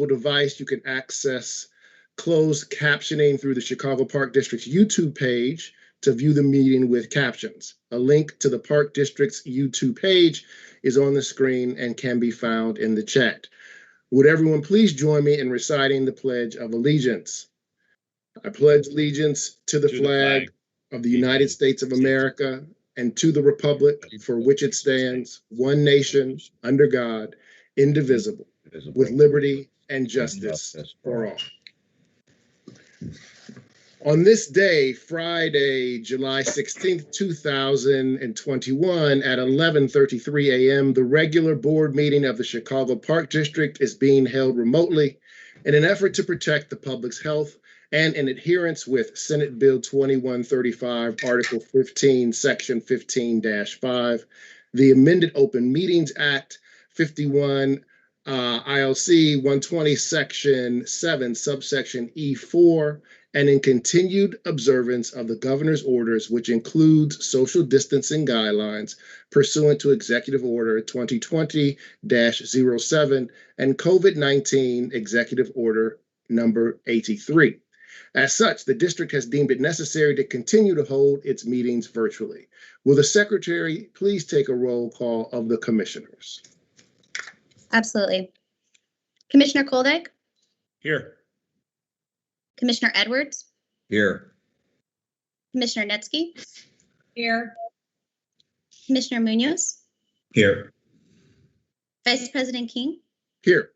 device, you can access closed captioning through the Chicago Park District's YouTube page to view the meeting with captions. A link to the Park District's YouTube page is on the screen and can be found in the chat. Would everyone please join me in reciting the Pledge of Allegiance? I pledge allegiance to the flag of the United States of America and to the republic for which it stands, one nation, under God, indivisible, with liberty and justice for all. On this day, Friday, July 16th, 2021, at 11:33 a.m., the regular board meeting of the Chicago Park District is being held remotely in an effort to protect the public's health and in adherence with Senate Bill 2135, Article 15, Section 15-5, the amended Open Meetings Act 51, ILC 120, Section 7, subsection E4, and in continued observance of the governor's orders, which includes social distancing guidelines pursuant to Executive Order 2020-07 and COVID-19 Executive Order number 83. As such, the district has deemed it necessary to continue to hold its meetings virtually. Will the secretary please take a roll call of the commissioners? Absolutely. Commissioner Koldeck? Here. Commissioner Edwards? Here. Commissioner Netsky? Here. Commissioner Munoz? Here. Vice President King? Here.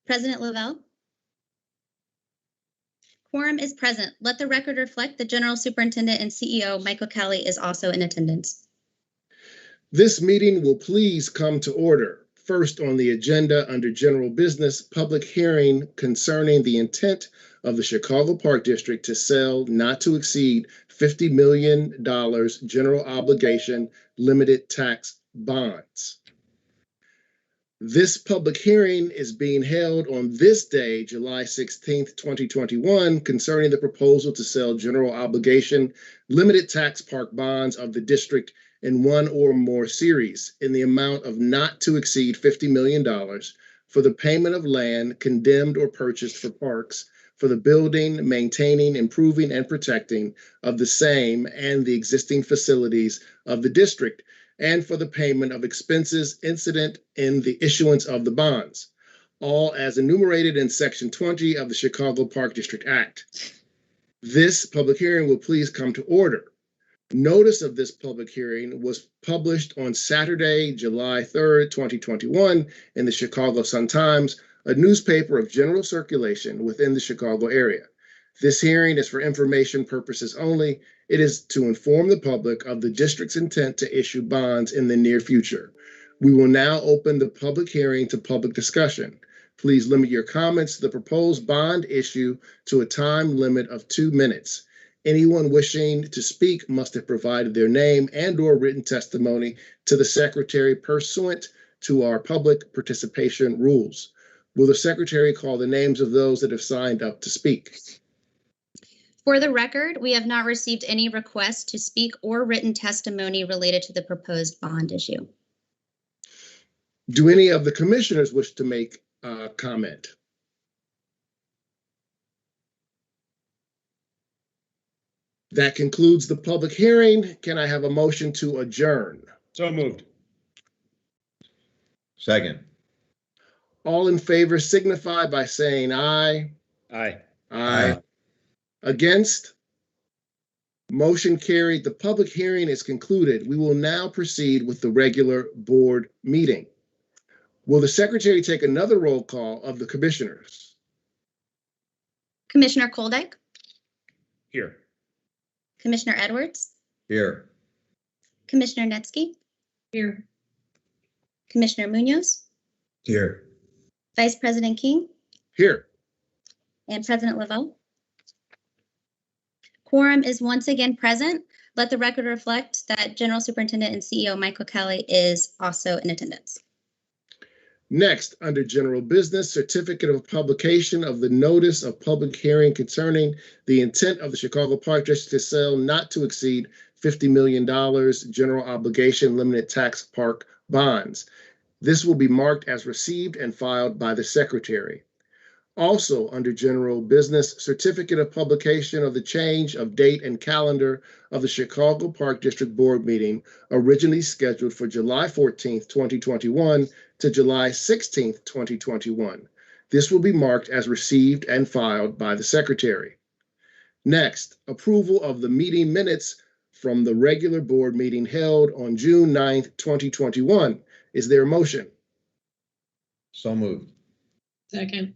President Lavelle? Quorum is present. Let the record reflect the General Superintendent and CEO, Michael Kelly, is also in attendance. This meeting will please come to order. First on the agenda under general business, public hearing concerning the intent of the Chicago Park District to sell not to exceed $50 million general obligation limited tax bonds. This public hearing is being held on this day, July 16th, 2021, concerning the proposal to sell general obligation limited tax park bonds of the district in one or more series in the amount of not to exceed $50 million for the payment of land condemned or purchased for parks for the building, maintaining, improving, and protecting of the same and the existing facilities of the district, and for the payment of expenses incident in the issuance of the bonds, all as enumerated in Section 20 of the Chicago Park District Act. This public hearing will please come to order. Notice of this public hearing was published on Saturday, July 3rd, 2021, in the Chicago Sun-Times, a newspaper of general circulation within the Chicago area. This hearing is for information purposes only. It is to inform the public of the district's intent to issue bonds in the near future. We will now open the public hearing to public discussion. Please limit your comments to the proposed bond issue to a time limit of 2 minutes. Anyone wishing to speak must have provided their name and/or written testimony to the secretary pursuant to our public participation rules. Will the secretary call the names of those that have signed up to speak? For the record, we have not received any requests to speak or written testimony related to the proposed bond issue. Do any of the commissioners wish to make a comment? That concludes the public hearing. Can I have a motion to adjourn? So moved. Second. All in favor signify by saying aye. Aye. Aye. Against? Motion carried. The public hearing is concluded. We will now proceed with the regular board meeting. Will the secretary take another roll call of the commissioners? Commissioner Koldeck? Here. Commissioner Edwards? Here. Commissioner Netsky? Here. Commissioner Munoz? Here. Vice President King? Here. And President Lavelle? Quorum is once again present. Let the record reflect that General Superintendent and CEO Michael Kelly is also in attendance. Next, under general business, certificate of publication of the notice of public hearing concerning the intent of the Chicago Park District to sell not to exceed $50 million general obligation limited tax park bonds. This will be marked as received and filed by the Secretary. Also, under general business, certificate of publication of the change of date and calendar of the Chicago Park District Board meeting, originally scheduled for July 14th, 2021 to July 16th, 2021. This will be marked as received and filed by the Secretary. Next, approval of the meeting minutes from the regular board meeting held on June 9th, 2021. Is there a motion? So moved. Second.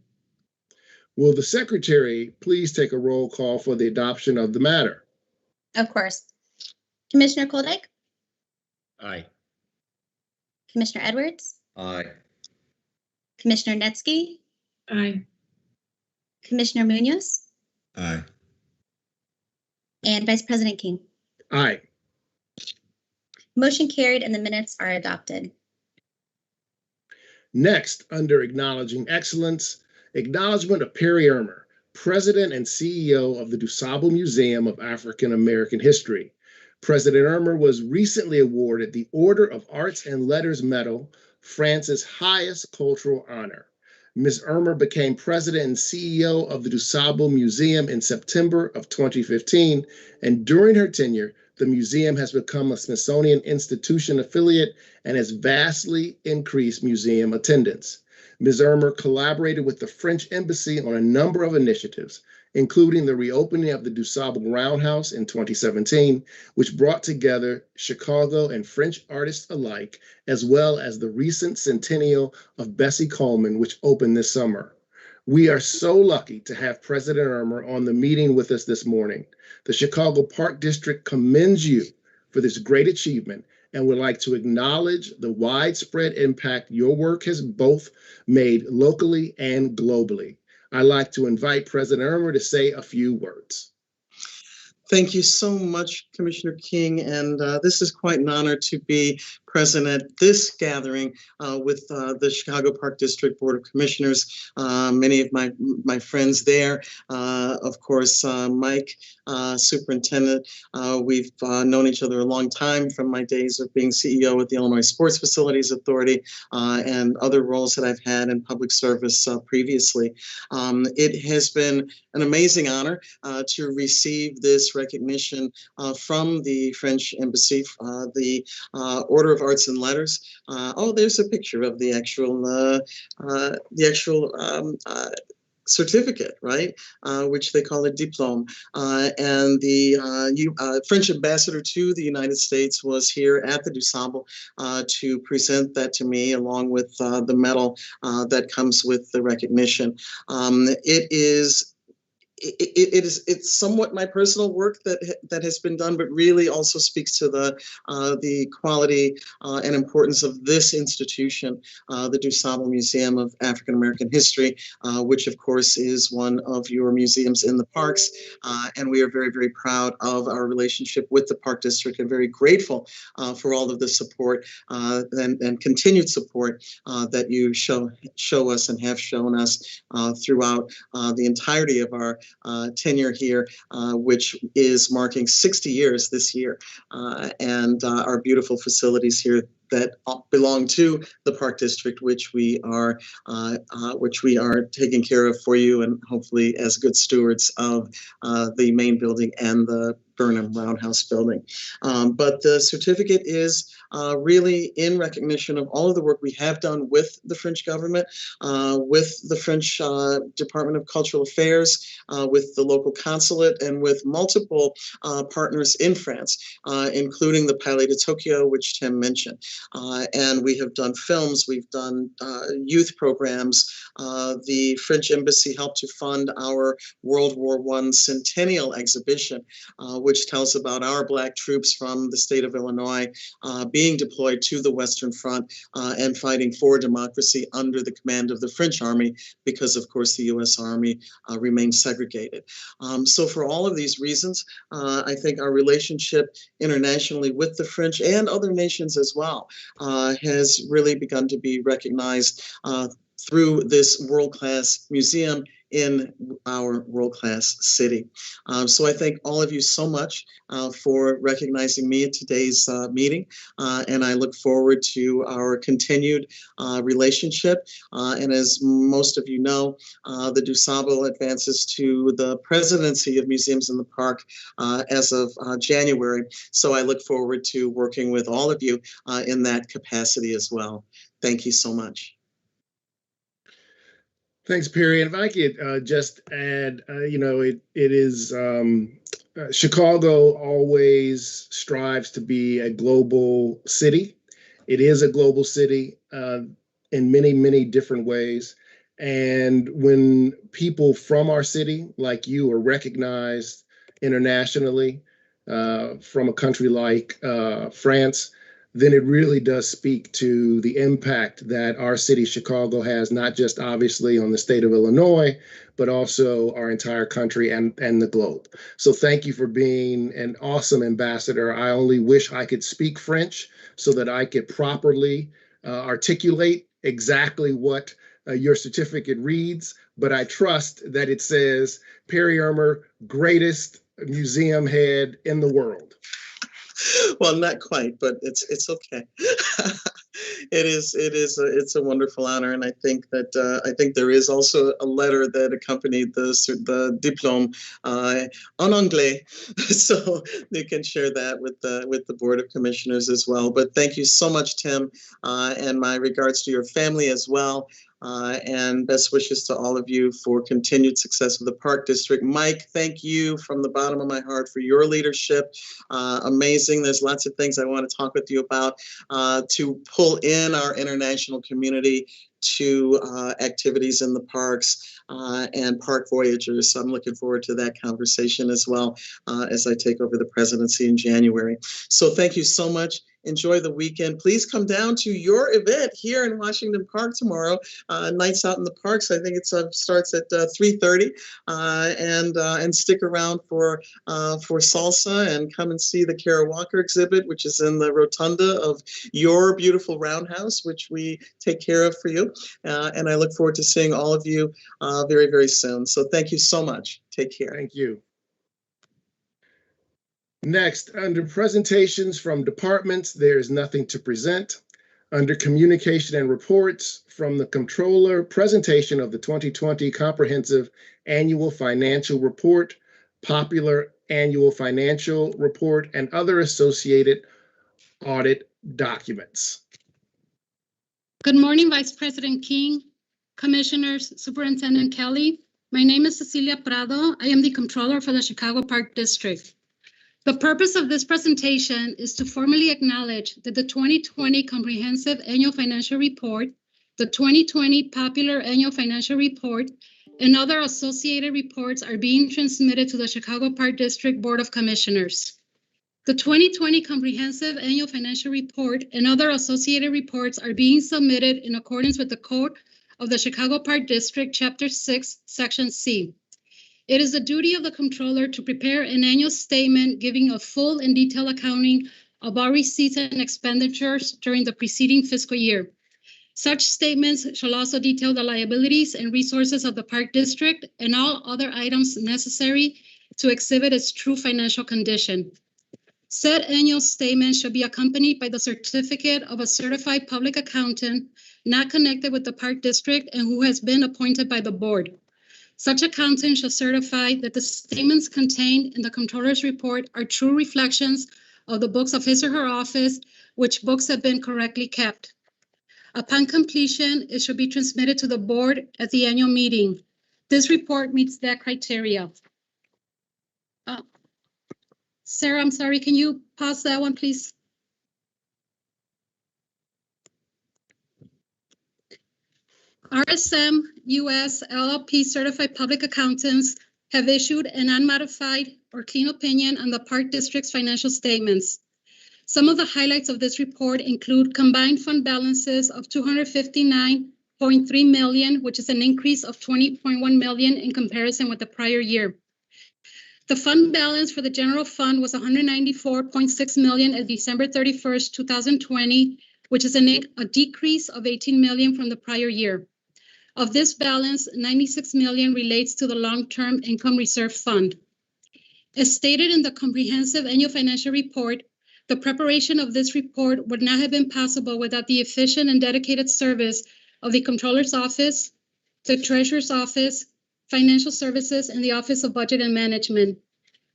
Will the Secretary please take a roll call for the adoption of the matter? Of course. Commissioner Koldeck, Aye. Commissioner Edwards, Aye. Commissioner Netsky, Aye. Commissioner Munoz, Aye. and Vice President King. Aye. Motion carried and the minutes are adopted. Next, under acknowledging excellence, acknowledgement of Perry Ermer, President and CEO of the DuSable Museum of African American History. President Ermer was recently awarded the Order of Arts and Letters Medal, France's highest cultural honor. Ms. Ermer became president and CEO of the DuSable Museum in September of 2015, and during her tenure, the museum has become a Smithsonian Institution affiliate and has vastly increased museum attendance. Ms. Ermer collaborated with the French Embassy on a number of initiatives, including the reopening of the DuSable Roundhouse in 2017, which brought together Chicago and French artists alike, as well as the recent centennial of Bessie Coleman, which opened this summer. We are so lucky to have President Ermer on the meeting with us this morning. The Chicago Park District commends you for this great achievement and would like to acknowledge the widespread impact your work has both made locally and globally. I'd like to invite President Ermer to say a few words. Thank you so much, Commissioner King, and this is quite an honor to be present at this gathering with the Chicago Park District Board of Commissioners. Many of my friends there, of course, Mike, Superintendent. We've known each other a long time from my days of being CEO at the Illinois Sports Facilities Authority and other roles that I've had in public service previously. It has been an amazing honor to receive this recognition from the French Embassy, the Order of Arts and Letters. Oh, there's a picture of the actual certificate, right? Which they call a diplôme. And the French ambassador to the United States was here at the DuSable to present that to me, along with the medal that comes with the recognition. It's somewhat my personal work that has been done, but really also speaks to the quality and importance of this institution, the DuSable Museum of African American History, which of course is one of your museums in the parks. And we are very, very proud of our relationship with the Park District and very grateful for all of the support and continued support that you show us and have shown us throughout the entirety of our tenure here, which is marking 60 years this year, and our beautiful facilities here that belong to the Park District, which we are taking care of for you, and hopefully as good stewards of the main building and the Burnham Roundhouse building. But the certificate is really in recognition of all of the work we have done with the French government, with the French Department of Cultural Affairs, with the local consulate, and with multiple partners in France, including the Palais de Tokyo, which Tim mentioned. And we have done films, we've done youth programs. The French Embassy helped to fund our World War I centennial exhibition, which tells about our Black troops from the state of Illinois being deployed to the Western Front and fighting for democracy under the command of the French Army, because of course the U.S. Army remained segregated. So for all of these reasons, I think our relationship internationally with the French and other nations as well has really begun to be recognized through this world-class museum in our world-class city. So I thank all of you so much for recognizing me at today's meeting, and I look forward to our continued relationship. And as most of you know, the DuSable advances to the presidency of Museums in the Park as of January. So I look forward to working with all of you in that capacity as well. Thank you so much. Thanks, Perry. And if I could just add, it is Chicago always strives to be a global city. It is a global city in many, many different ways. And when people from our city, like you, are recognized internationally from a country like France, then it really does speak to the impact that our city, Chicago, has, not just obviously on the state of Illinois, but also our entire country and the globe. So thank you for being an awesome ambassador. I only wish I could speak French so that I could properly articulate exactly what your certificate reads, but I trust that it says Perry Ermer, greatest museum head in the world. Well, not quite, but it's okay. It's a wonderful honor, and I think there is also a letter that accompanied the diplôme en anglais, so you can share that with the Board of Commissioners as well. But thank you so much, Tim, and my regards to your family as well. And best wishes to all of you for continued success with the Park District. Mike, thank you from the bottom of my heart for your leadership. Amazing. There's lots of things I want to talk with you about to pull in our international community to activities in the parks and park voyagers. So I'm looking forward to that conversation as well as I take over the presidency in January. So thank you so much. Enjoy the weekend. Please come down to your event here in Washington Park tomorrow. Nights Out in the Parks. I think it starts at 3:30, and stick around for salsa and come and see the Kara Walker exhibit, which is in the rotunda of your beautiful roundhouse, which we take care of for you. And I look forward to seeing all of you very, very soon. So thank you so much. Take care. Thank you. Next, under presentations from departments, there is nothing to present. Under communication and reports from the Comptroller, presentation of the 2020 Comprehensive Annual Financial Report, Popular Annual Financial Report, and other associated audit documents. Good morning, Vice President King, Commissioners, Superintendent Kelly. My name is Cecilia Prado. I am the Comptroller for the Chicago Park District. The purpose of this presentation is to formally acknowledge that the 2020 Comprehensive Annual Financial Report, the 2020 Popular Annual Financial Report, and other associated reports are being transmitted to the Chicago Park District Board of Commissioners. The 2020 Comprehensive Annual Financial Report and other associated reports are being submitted in accordance with the Code of the Chicago Park District, Chapter 6, Section C. It is the duty of the Comptroller to prepare an annual statement giving a full and detailed accounting of our receipts and expenditures during the preceding fiscal year. Such statements shall also detail the liabilities and resources of the Park District and all other items necessary to exhibit its true financial condition. Said annual statement shall be accompanied by the certificate of a certified public accountant not connected with the Park District and who has been appointed by the board. Such accountant shall certify that the statements contained in the Comptroller's report are true reflections of the books of his or her office, which books have been correctly kept. Upon completion, it shall be transmitted to the board at the annual meeting. This report meets that criteria. Sarah, I'm sorry, can you pause that one, please? RSM US LLP certified public accountants have issued an unmodified or clean opinion on the Park District's financial statements. Some of the highlights of this report include combined fund balances of $259.3 million, which is an increase of $20.1 million in comparison with the prior year. The fund balance for the general fund was $194.6 million at December 31st, 2020, which is a decrease of $18 million from the prior year. Of this balance, 96 million relates to the Long-Term Income Reserve Fund. As stated in the comprehensive annual financial report, the preparation of this report would not have been possible without the efficient and dedicated service of the Comptroller's Office, the Treasurer's Office, Financial Services, and the Office of Budget and Management.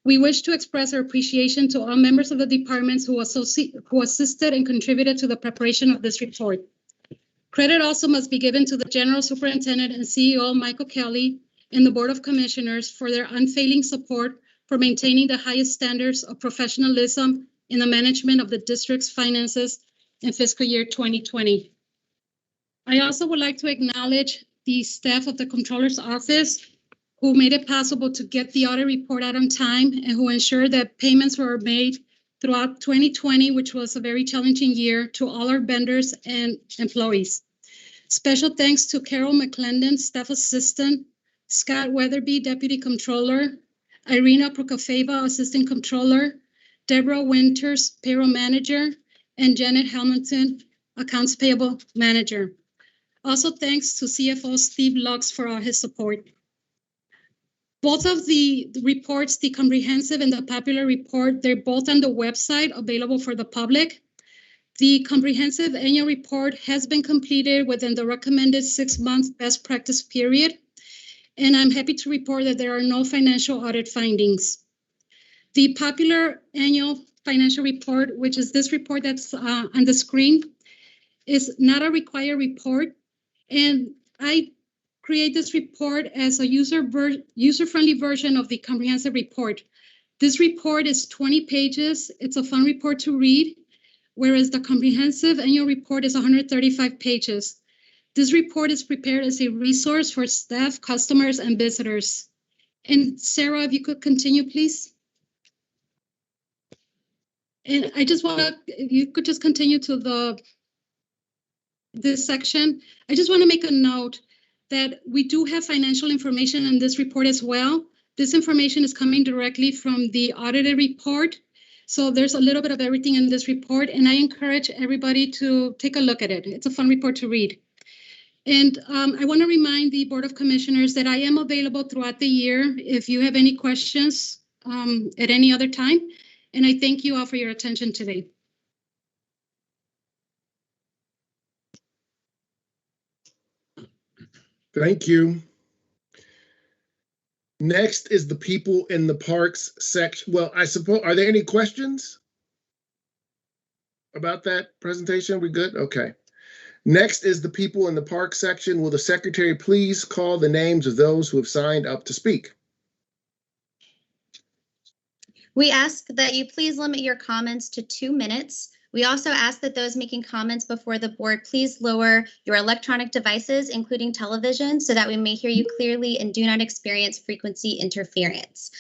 We wish to express our appreciation to all members of the departments who assisted and contributed to the preparation of this report. Credit also must be given to the General Superintendent and CEO, Michael Kelly, and the Board of Commissioners for their unfailing support for maintaining the highest standards of professionalism in the management of the district's finances in fiscal year 2020. I also would like to acknowledge the staff of the Comptroller's Office who made it possible to get the audit report out on time and who ensured that payments were made throughout 2020, which was a very challenging year, to all our vendors and employees. Special thanks to Carol McClendon, Staff Assistant, Scott Weatherby, Deputy Comptroller, Irina Prokofeva, Assistant Comptroller, Deborah Winters, Payroll Manager, and Janet Hamilton, Accounts Payable Manager. Also thanks to CFO Steve Lux for all his support. Both of the reports, the comprehensive and the popular report, they're both on the website available for the public. The comprehensive annual report has been completed within the recommended 6-month best practice period, and I'm happy to report that there are no financial audit findings. The popular annual financial report, which is this report that's on the screen, is not a required report, and I create this report as a user-friendly version of the comprehensive report. This report is 20 pages. It's a fun report to read, whereas the comprehensive annual report is 135 pages. This report is prepared as a resource for staff, customers, and visitors. And Sarah, if you could continue, please. And I just want to, if you could just continue to this section. I just want to make a note that we do have financial information in this report as well. This information is coming directly from the audited report. So there's a little bit of everything in this report, and I encourage everybody to take a look at it. It's a fun report to read. And I want to remind the Board of Commissioners that I am available throughout the year if you have any questions at any other time. And I thank you all for your attention today. Thank you. Next is the people in the parks section. Well, I suppose, are there any questions about that presentation? We good? Okay. Next is the people in the park section. Will the secretary please call the names of those who have signed up to speak? We ask that you please limit your comments to 2 minutes. We also ask that those making comments before the board please lower your electronic devices, including television, so that we may hear you clearly and do not experience frequency interference.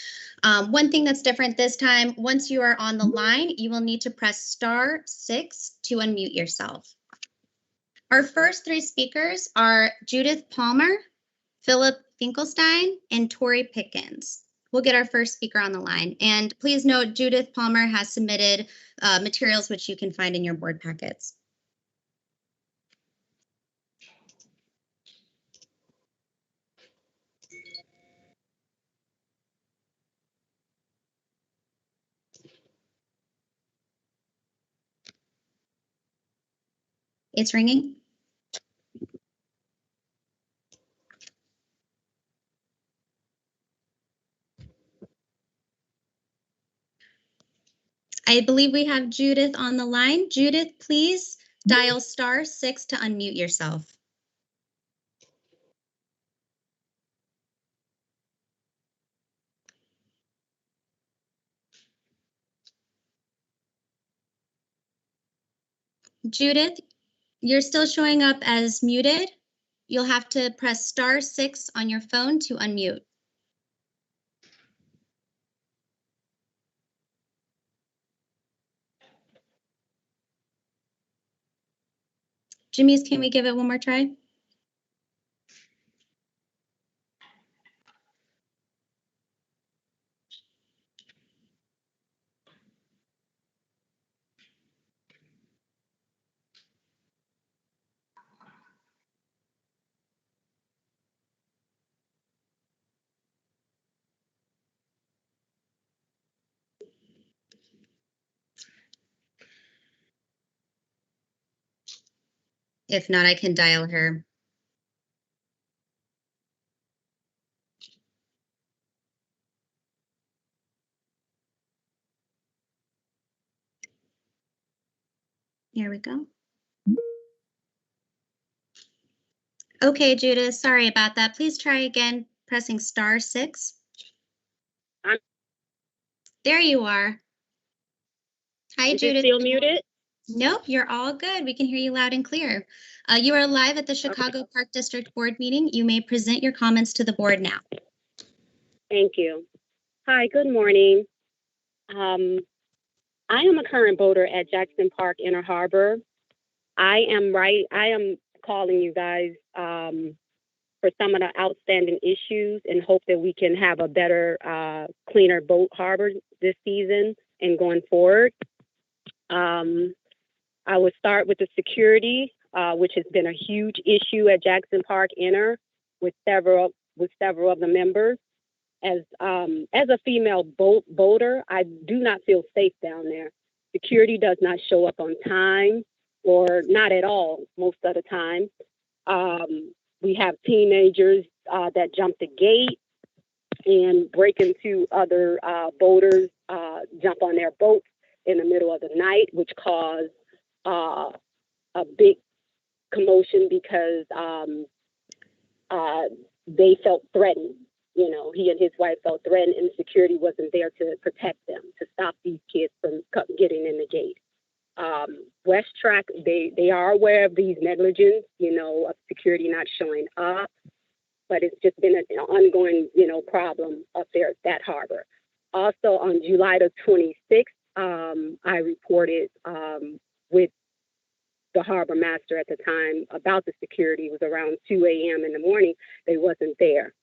One thing that's different this time, once you are on the line, you will need to press *6 to unmute yourself. Our first 3 speakers are Judith Palmer, Philip Finkelstein, and Tori Pickens. We'll get our first speaker on the line. And please note, Judith Palmer has submitted materials which you can find in your board packets. It's ringing. I believe we have Judith on the line. Judith, please dial *6 to unmute yourself. Judith, you're still showing up as muted. You'll have to press *6 on your phone to unmute. Jimmy's, can we give it one more try? If not, I can dial her. Here we go. Okay, Judith, sorry about that. Please try again, pressing *6. There you are. Hi, Is Judith. it still muted? Nope, you're all good. We can hear you loud and clear. You are live at the Chicago Park District Board meeting. You may present your comments to the board now. Thank you. Hi, good morning. I am a current voter at Jackson Park Inner Harbor. I am calling you guys for some of the outstanding issues and hope that we can have a better, cleaner boat harbor this season and going forward. I would start with the security, which has been a huge issue at Jackson Park Inner with several of the members. As a female boater, I do not feel safe down there. Security does not show up on time, or not at all most of the time. We have teenagers that jump the gate and break into other boaters, jump on their boats in the middle of the night, which caused a big commotion because they felt threatened. You know, he and his wife felt threatened, and security wasn't there to protect them, to stop these kids from getting in the gate. West Track, they are aware of these negligence, you know, of security not showing up, but it's just been an ongoing, you know, problem up there at that harbor. Also, on July the 26th, I reported with the harbor master at the time about the security. It was around 2 a.m. in the morning. They wasn't there.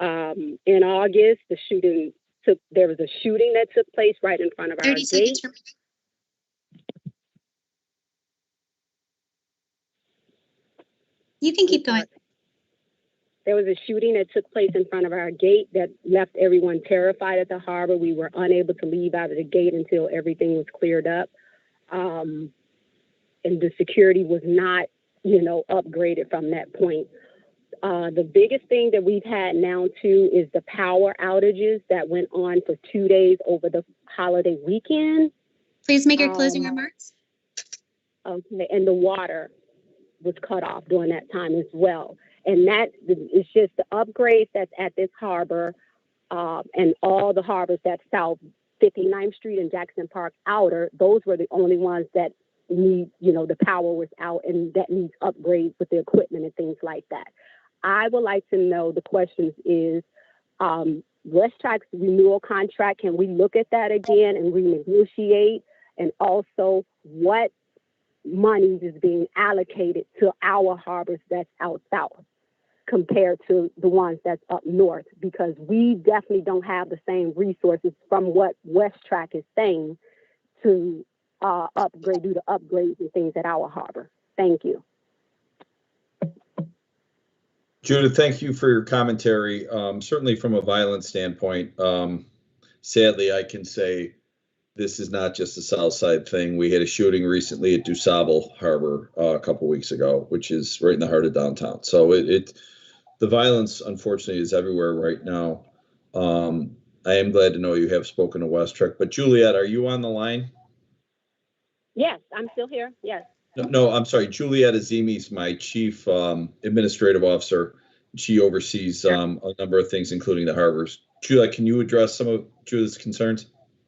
In August, there was a shooting that took place right in front of our 30 seconds. gate. You can keep going. There was a shooting that took place in front of our gate that left everyone terrified at the harbor. We were unable to leave out of the gate until everything was cleared up. And the security was not, you know, upgraded from that point. The biggest thing that we've had now, too, is the power outages that went on for 2 days over the holiday weekend. Please make your closing remarks. Okay, and the water was cut off during that time as well. And that is just the upgrades that's at this harbor and all the harbors that's south 59th Street and Jackson Park Outer. Those were the only ones that need, you know, the power was out and that needs upgrades with the equipment and things like that. I would like to know, the questions is, West Track's renewal contract, can we look at that again and renegotiate? And also, what money is being allocated to our harbors that's out south compared to the ones that's up north? Because we definitely don't have the same resources from what West Track is saying to do the upgrades and things at our harbor. Thank you. Judith, thank you for your commentary. Certainly from a violence standpoint, sadly, I can say this is not just a South Side thing. We had a shooting recently at DuSable Harbor a couple weeks ago, which is right in the heart of downtown. So the violence, unfortunately, is everywhere right now. I am glad to know you have spoken to West Track. But Juliet, are you on the line? Yes, I'm still here. Yes. No, I'm sorry. Juliet Azimi's my chief administrative officer. She oversees a number of things, including the harbors. Juliet, can you address some of Judith's concerns?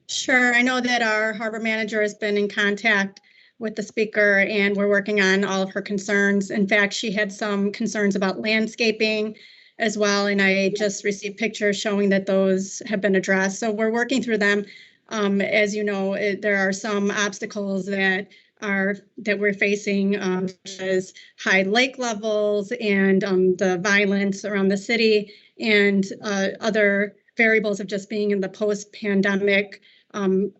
Sure. I know that our harbor manager has been in contact with the speaker and we're working on all of her concerns. In fact, she had some concerns about landscaping as well. And I just received pictures showing that those have been addressed. So we're working through them. As you know, there are some obstacles that we're facing, such as high lake levels and the violence around the city and other variables of just being in the post-pandemic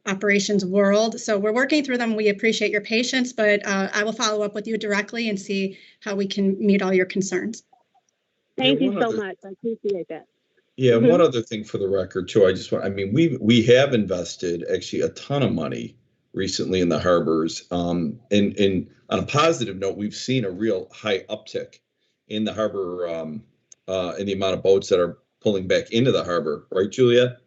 operations world. So we're working through them. We appreciate your patience, but I will follow up with you directly and see how we can meet all your concerns. Thank you so much. I appreciate that. Yeah, one other thing for the record too. We have invested actually a ton of money recently in the harbors. And on a positive note, we've seen a real high uptick in the harbor, in the amount of boats that are pulling back into the harbor, right, Juliet?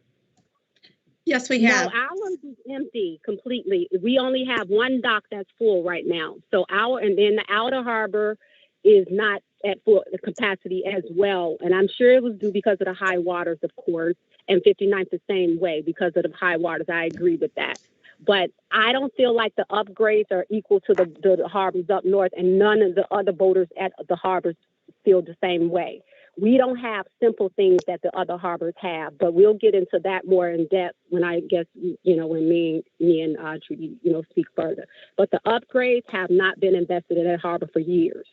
Yes, we No, have. ours is empty completely. We only have one dock that's full right now. So and then the outer harbor is not at full capacity as well. And I'm sure it was due because of the high waters, of course, and 59th the same way because of the high waters. I agree with that. But I don't feel like the upgrades are equal to the harbors up north, and none of the other boaters at the harbors feel the same way. We don't have simple things that the other harbors have, but we'll get into that more in depth when I guess, when me and Trudy, speak further. But the upgrades have not been invested in that harbor for years.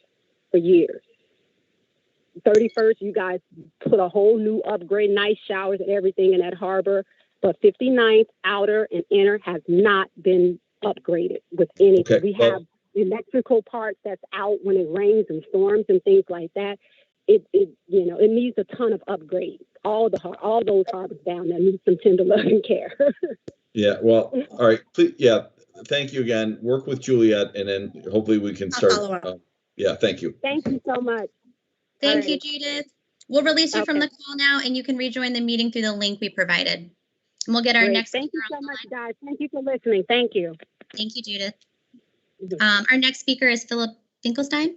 31st, you guys put a whole new upgrade, nice showers and everything in that harbor. But 59th, outer and inner has not been upgraded with anything. Okay, we have electrical parts that's out when it rains and storms and things like that. It needs a ton of upgrades. All those harbors down there need some tender love and care. Yeah, well, all right. Please, yeah, thank you again. Work with Juliet, and then hopefully we can start. follow up. Yeah, thank you. Thank you so much. Thank you, Alrighty. Judith. We'll release you from Okay. the call now, and you can rejoin the meeting through the link we provided. And we'll get our Great. next Thank you speaker so on the much, line. guys. Thank you for listening. Thank you. Thank you, Judith. Mhm. Our next speaker is Philip Finkelstein.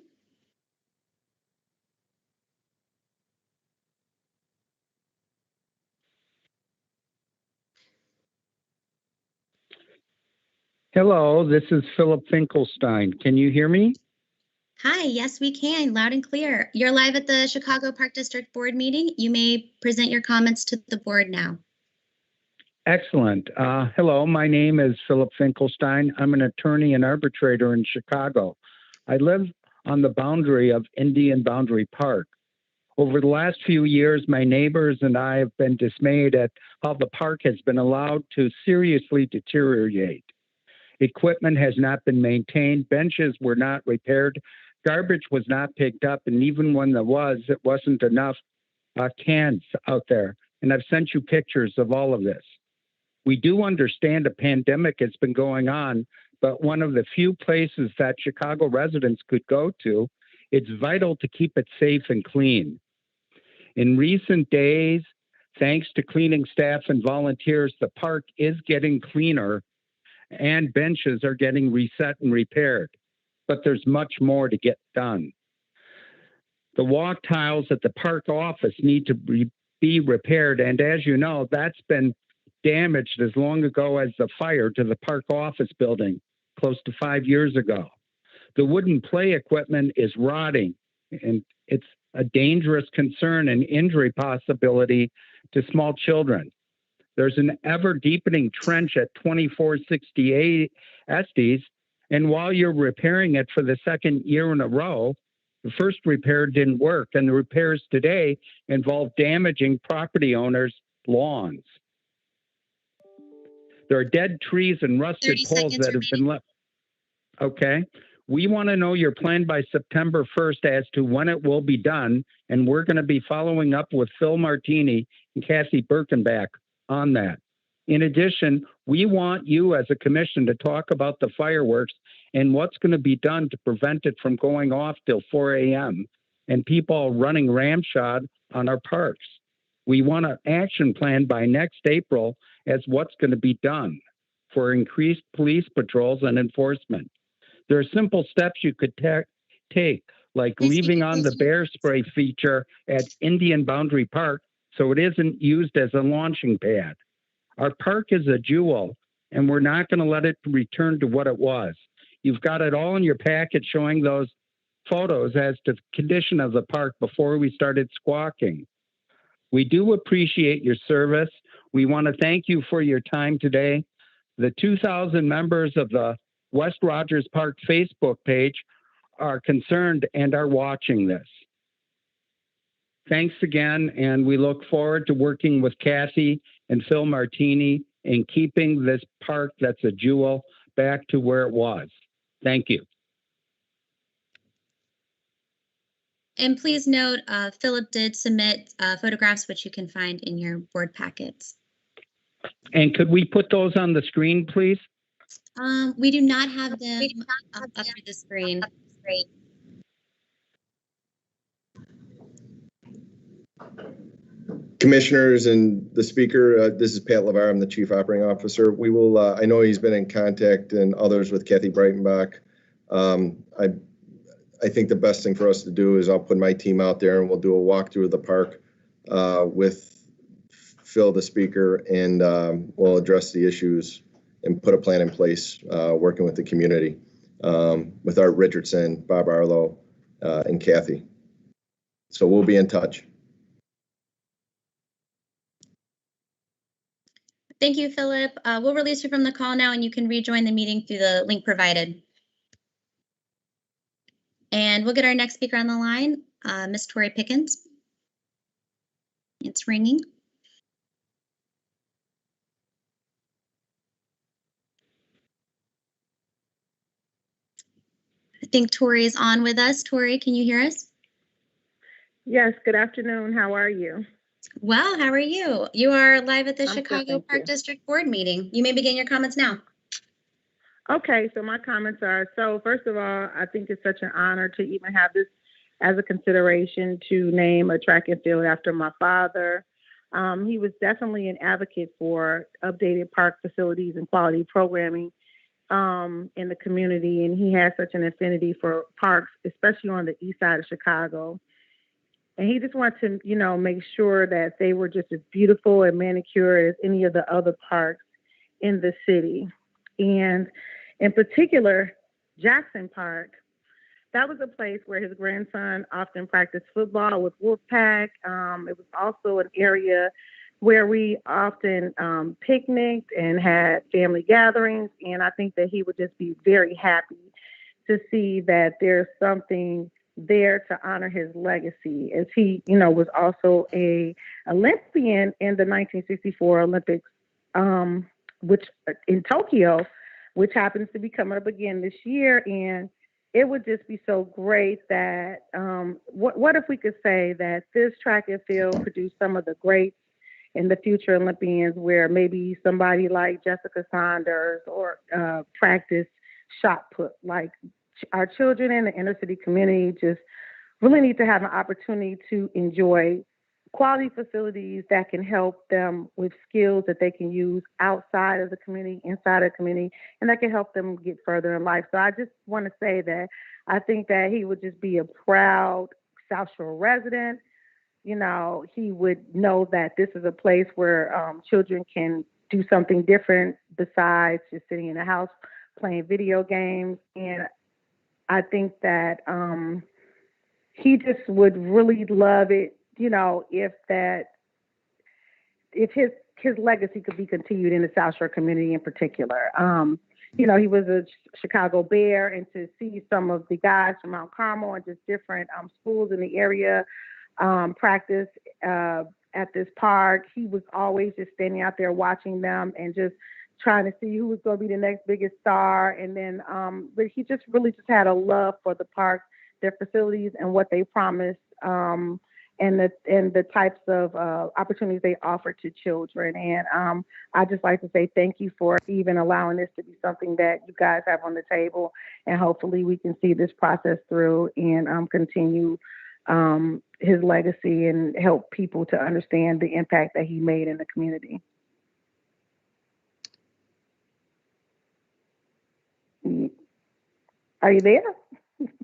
Hello, this is Philip Finkelstein. Can you hear me? Hi, yes, we can, loud and clear. You're live at the Chicago Park District Board meeting. You may present your comments to the board now. Excellent. Hello, my name is Philip Finkelstein. I'm an attorney and arbitrator in Chicago. I live on the boundary of Indian Boundary Park. Over the last few years, my neighbors and I have been dismayed at how the park has been allowed to seriously deteriorate. Equipment has not been maintained, benches were not repaired, garbage was not picked up, and even when there was, it wasn't enough cans out there. And I've sent you pictures of all of this. We do understand a pandemic has been going on, but one of the few places that Chicago residents could go to, it's vital to keep it safe and clean. In recent days, thanks to cleaning staff and volunteers, the park is getting cleaner and benches are getting reset and repaired, but there's much more to get done. The walk tiles at the park office need to be repaired, and as you know, that's been damaged as long ago as the fire to the park office building close to 5 years ago. The wooden play equipment is rotting, and it's a dangerous concern and injury possibility to small children. There's an ever deepening trench at 2468 Estes, and while you're repairing it for the second year in a row, the first repair didn't work, and the repairs today involve damaging property owners' lawns. There are dead trees and rusted 30 poles seconds that have been left. Okay. We want to know your plan by September 1st as to when it will be done, and we're going to be following up with Phil Martini and Kathy Birkenbach on that. In addition, we want you as a commission to talk about the fireworks and what's going to be done to prevent it from going off till 4 a.m. and people running ramshod on our parks. We want an action plan by next April as what's going to be done for increased police patrols and enforcement. There are simple steps you could take, like leaving on the bear spray feature at Indian Boundary Park so it isn't used as a launching pad. Our park is a jewel, and we're not going to let it return to what it was. You've got it all in your packet showing those photos as to the condition of the park before we started squawking. We do appreciate your service. We want to thank you for your time today. The 2,000 members of the West Rogers Park Facebook page are concerned and are watching this. Thanks again, and we look forward to working with Kathy and Phil Martini in keeping this park that's a jewel back to where it was. Thank you. And please note, Philip did submit photographs, which you can find in your board packets. And could we put those on the screen, please? We do not have them up for the screen. Commissioners and the speaker, this is Pat LeVar. I'm the Chief Operating Officer. We will, I know he's been in contact and others with Kathy Breitenbach. I think the best thing for us to do is I'll put my team out there and we'll do a walkthrough of the park with Phil, the speaker, and we'll address the issues and put a plan in place working with the community, with Art Richardson, Bob Arlo, and Kathy. So we'll be in touch. Thank you, Philip. We'll release you from the call now and you can rejoin the meeting through the link provided. And we'll get our next speaker on the line, Ms. Tori Pickens. It's ringing. I think Tori is on with us. Tori, can you hear us? Yes, good afternoon. How are you? Well, how are you? You are live at the I'm good, Chicago thank Park you. District Board meeting. You may begin your comments now. Okay, so my comments are, so first of all, I think it's such an honor to even have this as a consideration to name a track and field after my father. He was definitely an advocate for updated park facilities and quality programming in the community, and he has such an affinity for parks, especially on the east side of Chicago. And he just wanted to, you know, make sure that they were just as beautiful and manicured as any of the other parks in the city. And in particular, Jackson Park, that was a place where his grandson often practiced football with Wolfpack. It was also an area where we often picnicked and had family gatherings. And I think that he would just be very happy to see that there's something there to honor his legacy, as he, you know, was also a Olympian in the 1964 Olympics, which in Tokyo, which happens to be coming up again this year. And it would just be so great that, what if we could say that this track and field produced some of the greats in the future Olympians, where maybe somebody like Jessica Saunders or practice shot put. Like, our children in the inner city community just really need to have an opportunity to enjoy quality facilities that can help them with skills that they can use outside of the community, inside of the community, and that can help them get further in life. So I just want to say that I think that he would just be a proud South Shore resident. You know, he would know that this is a place where children can do something different besides just sitting in a house playing video games. And I think that he just would really love it, you know, if his legacy could be continued in the South Shore community in particular. You know, he was a Chicago Bear, and to see some of the guys from Mount Carmel and just different schools in the area practice at this park, he was always just standing out there watching them and just trying to see who was going to be the next biggest star. And then, but he just really just had a love for the parks, their facilities, and what they promised, and the types of opportunities they offer to children. And I just like to say thank you for even allowing this to be something that you guys have on the table. And hopefully we can see this process through and continue his legacy and help people to understand the impact that he made in the community. Are you there?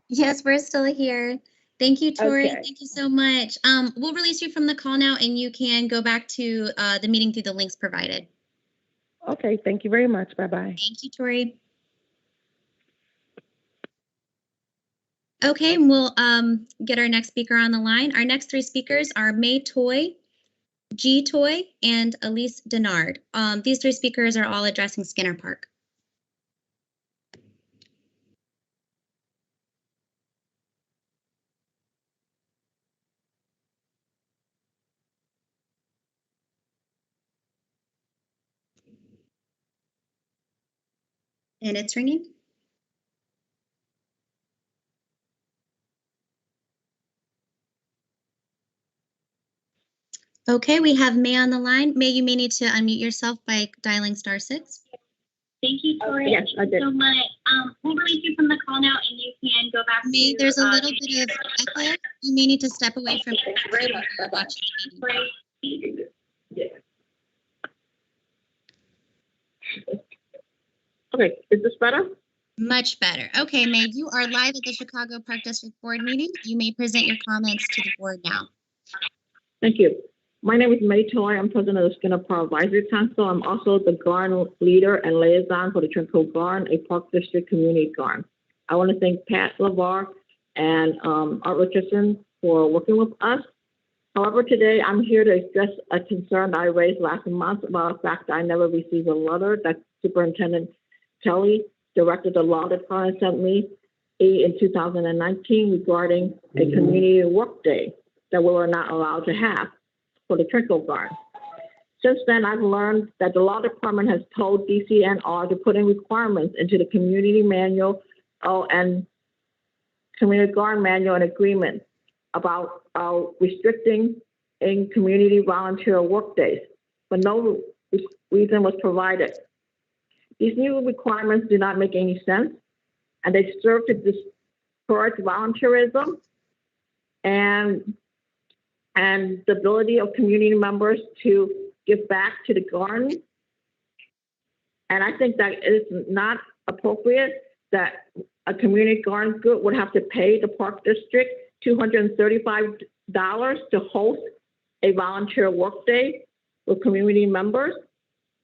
Yes, we're still here. Thank you, Tori. Okay. Thank you so much. We'll release you from the call now, and you can go back to the meeting through the links provided. Okay, thank you very much. Bye-bye. Thank you, Tori. Okay, and we'll get our next speaker on the line. Our next three speakers are May Toy, G Toy, and Elise Denard. These three speakers are all addressing Skinner Park. And it's ringing. Okay, we have May on the line. May, you may need to unmute yourself by dialing *6. Thank you, Tori. Yes, I did. So much. We'll release you from the call now, and you can go back May, to. there's a little bit of echo. You may need to step away from the computer while you're watching the meeting. Okay, is this better? Much better. Okay, May, you are live at the Chicago Park District Board meeting. You may present your comments to the board now. Thank you. My name is May Toy. I'm president of the Skinner Park Advisory Council. I'm also the garden leader and liaison for the Trinco Garden, a Park District community garden. I want to thank Pat LeVar and Art Richardson for working with us. However, today I'm here to address a concern I raised last month about the fact that I never received a letter that Superintendent Kelly, director of the law department, sent me in 2019 regarding a community work day that we were not allowed to have for the Trinco Garden. Since then, I've learned that the law department has told DCNR to put in requirements into the community manual and community garden manual and agreement about restricting in community volunteer work days, but no reason was provided. These new requirements do not make any sense, and they serve to discourage volunteerism and the ability of community members to give back to the garden. And I think that it is not appropriate that a community garden group would have to pay the Park District $235 to host a volunteer workday with community members,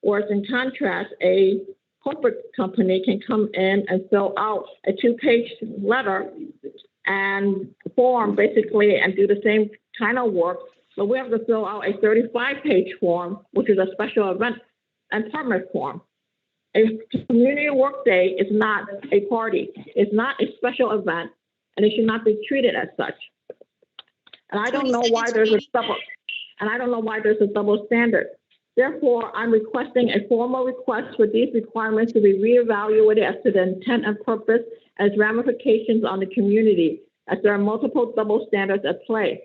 whereas in contrast, a corporate company can come in and fill out a 2-page letter and form basically and do the same kind of work, but we have to fill out a 35-page form, which is a special event and permit form. A community workday is not a party. It's not a special event, and it should not be treated as such. And I don't know why there's a double standard. Therefore, I'm requesting a formal request for these requirements to be reevaluated as to the intent and purpose as ramifications on the community, as there are multiple double standards at play.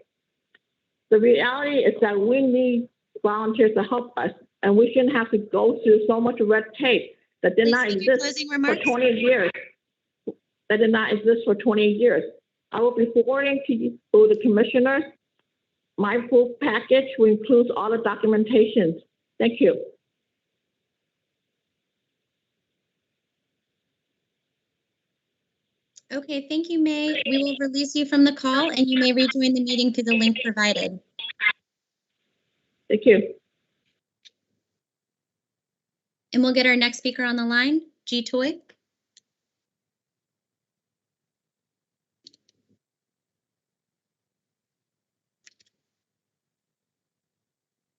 The reality is that we need volunteers to help us, and we shouldn't have to go through so much red tape that did not exist for 20 years. That did not exist for 20 years. I will be forwarding to you, the commissioners, my full package, which includes all the documentations. Thank you. Okay, thank you, May. We will release you from the call, and you may rejoin the meeting through the link provided. Thank you. And we'll get our next speaker on the line, G. Toy.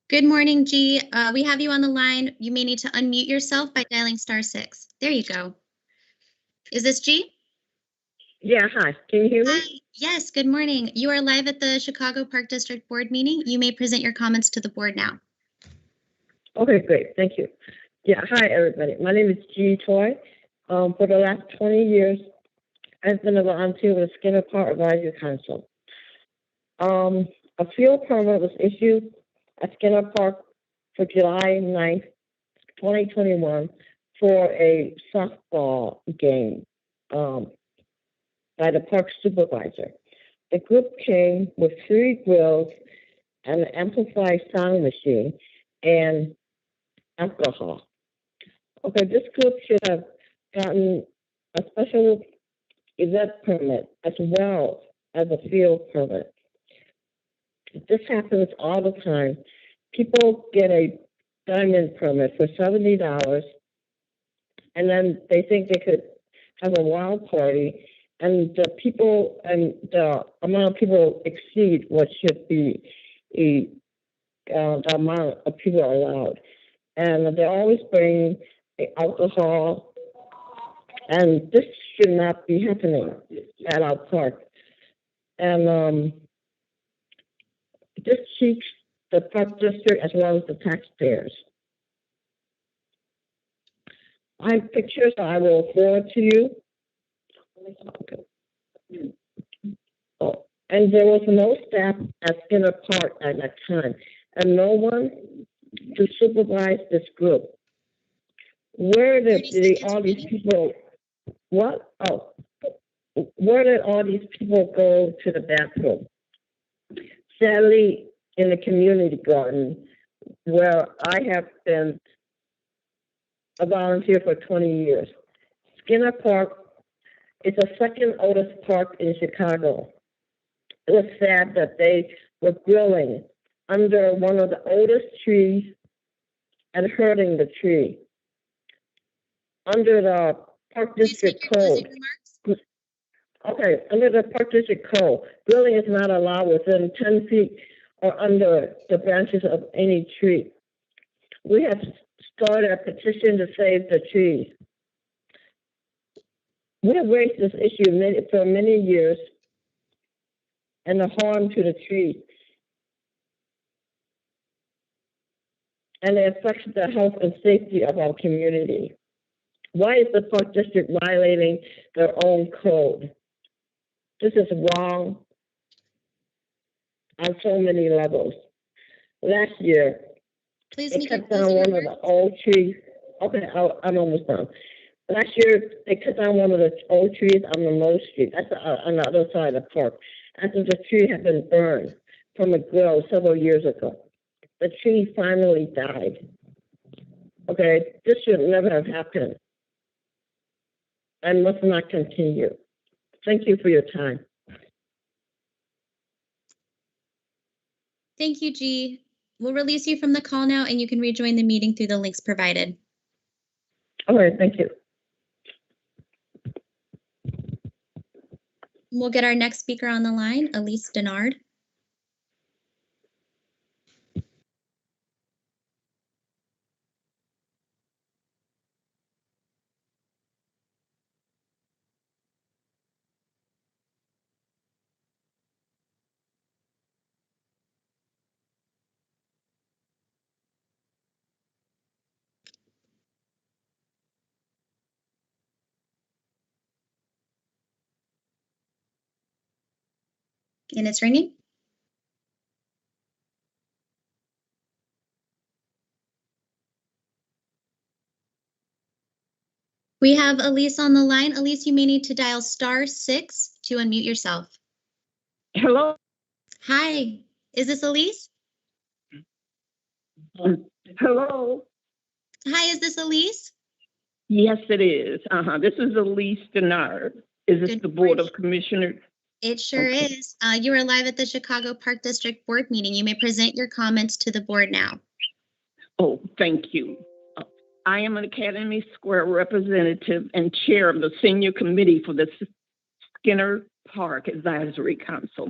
Good morning, G. We have you on the line. You may need to unmute yourself by dialing *6. There you go. Is this G? Yeah, hi. Can you hear me? Hi. Yes, good morning. You are live at the Chicago Park District Board meeting. You may present your comments to the board now. Okay, great. Thank you. Yeah, hi, everybody. My name is G. Toy. For the last 20 years, I've been a volunteer with the Skinner Park Advisory Council. A field permit was issued at Skinner Park for July 9th, 2021 for a softball game by the park supervisor. The group came with 3 grills and an amplified sound machine and alcohol. Okay, this group should have gotten a special event permit as well as a field permit. This happens all the time. People get a diamond permit for $70, and then they think they could have a wild party, and the people and the amount of people exceed what should be the amount of people allowed. And they always bring alcohol, and this should not be happening at our park. And this cheats the park district as well as the taxpayers. I have pictures I will forward to you. Okay. Oh, and there was no staff at Skinner Park at that time, and no one to supervise this group. Where 30 did seconds all these remaining. people, what? Oh, where did all these people go to the bathroom? Sadly, in the community garden, where I have been a volunteer for 20 years. Skinner Park is the second oldest park in Chicago. It was sad that they were grilling under one of the oldest trees and hurting the tree. Under the Park Please District make your closing Code, remarks. okay, under the Park District Code, grilling is not allowed within 10 feet or under the branches of any tree. We have started a petition to save the trees. We have raised this issue for many years and the harm to the trees. And it affects the health and safety of our community. Why is the Park District violating their own code? This is wrong on so many levels. Last year, Please they make your cut down closing one of remarks. the old trees. Okay, I'm almost done. Last year, they cut down one of the old trees on the Low Street. That's on the other side of the park. After the tree had been burned from a grill several years ago. The tree finally died. Okay, this should never have happened. And must not continue. Thank you for your time. Thank you, G. We'll release you from the call now, and you can rejoin the meeting through the links provided. All right, thank you. We'll get our next speaker on the line, Elise Denard. And it's ringing. We have Elise on the line. Elise, you may need to dial *6 to unmute yourself. Hello. Hi, is this Elise? Hello. Hi, is this Elise? Yes, it is. This is Elise Denard. Is this Good the Board morning. of Commissioners? It sure Okay. is. You are live at the Chicago Park District Board meeting. You may present your comments to the board now. Oh, thank you. I am an Academy Square representative and chair of the senior committee for the Skinner Park Advisory Council.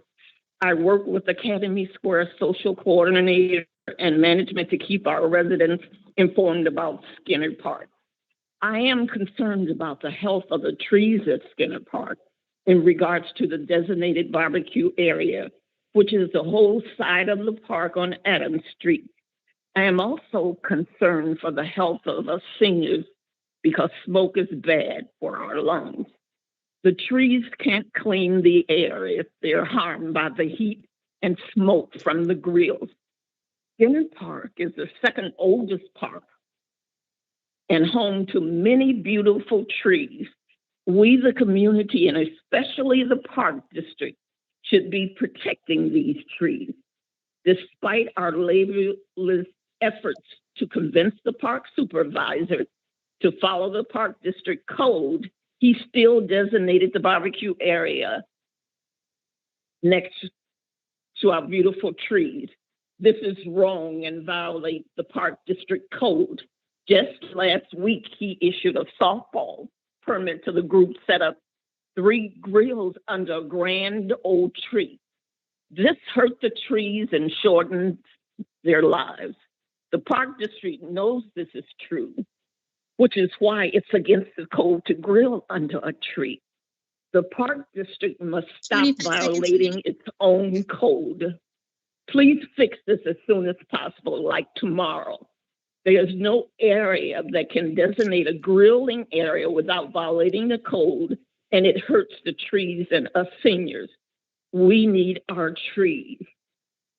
I work with Academy Square social coordinator and management to keep our residents informed about Skinner Park. I am concerned about the health of the trees at Skinner Park in regards to the designated barbecue area, which is the whole side of the park on Adams Street. I am also concerned for the health of us seniors because smoke is bad for our lungs. The trees can't clean the air if they're harmed by the heat and smoke from the grills. Skinner Park is the second oldest park and home to many beautiful trees. We, the community, and especially the Park District, should be protecting these trees. Despite our laborious efforts to convince the park supervisor to follow the Park District code, he still designated the barbecue area next to our beautiful trees. This is wrong and violates the Park District code. Just last week, he issued a softball permit to the group set up 3 grills under a grand old tree. This hurt the trees and shortened their lives. The Park District knows this is true, which is why it's against the code to grill under a tree. The Park District must stop violating its own code. Please fix this as soon as possible, like tomorrow. There's no area that can designate a grilling area without violating the code, and it hurts the trees and us seniors. We need our trees.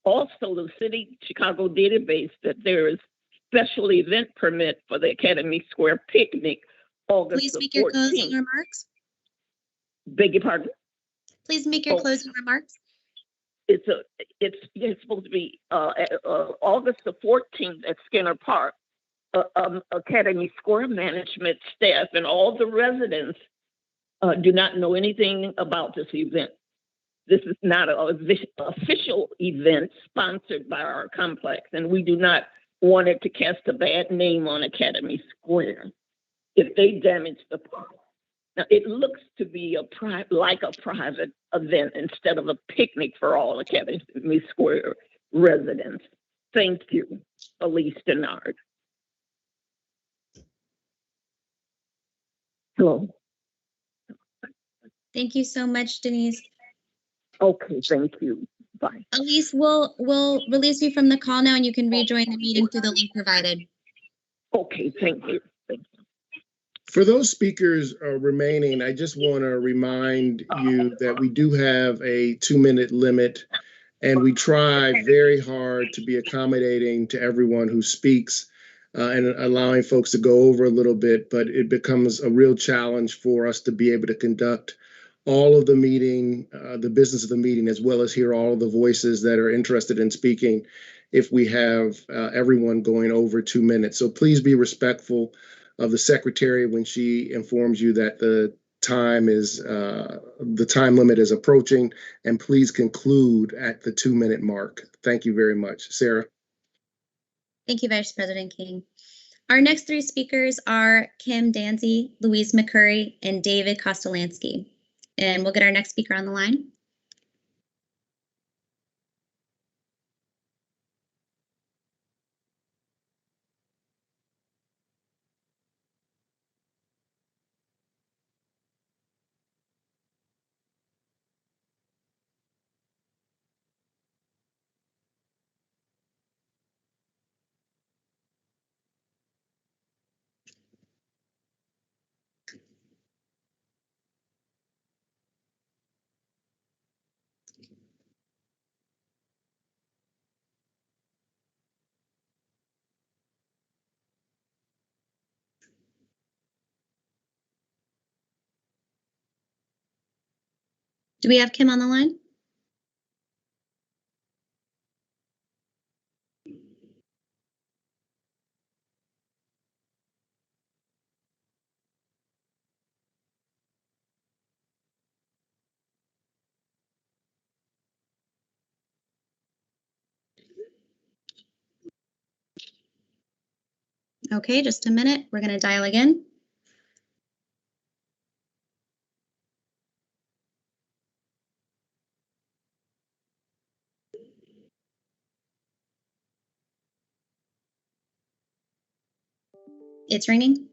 Also, the city Chicago database that there is special event permit for the Academy Square picnic, August Please the make your closing 14th. remarks. Beg your pardon? Please make your closing remarks. It's supposed to be August the 14th at Skinner Park. Academy Square management staff and all the residents do not know anything about this event. This is not an official event sponsored by our complex, and we do not want it to cast a bad name on Academy Square if they damage the park. Now, it looks to be like a private event instead of a picnic for all Academy Square residents. Thank you, Elise Denard. Hello. Thank you so much, Denise. Okay, thank you. Bye. Elise, we'll release you from the call now, and you can rejoin the meeting through the link provided. Okay, thank you. Thank you. For those speakers remaining, I just want to remind you that we do have a 2-minute limit, and we try very hard to be accommodating to everyone who speaks and allowing folks to go over a little bit, but it becomes a real challenge for us to be able to conduct all of the meeting, the business of the meeting, as well as hear all of the voices that are interested in speaking if we have everyone going over 2 minutes. So please be respectful of the secretary when she informs you that the time limit is approaching, and please conclude at the 2-minute mark. Thank you very much. Sarah. Thank you, Vice President King. Our next 3 speakers are Kim Danzy, Louise McCurry, and David Kostalanski. And we'll get our next speaker on the line. Do we have Kim on the line? Okay, just a minute. We're going to dial again. It's ringing.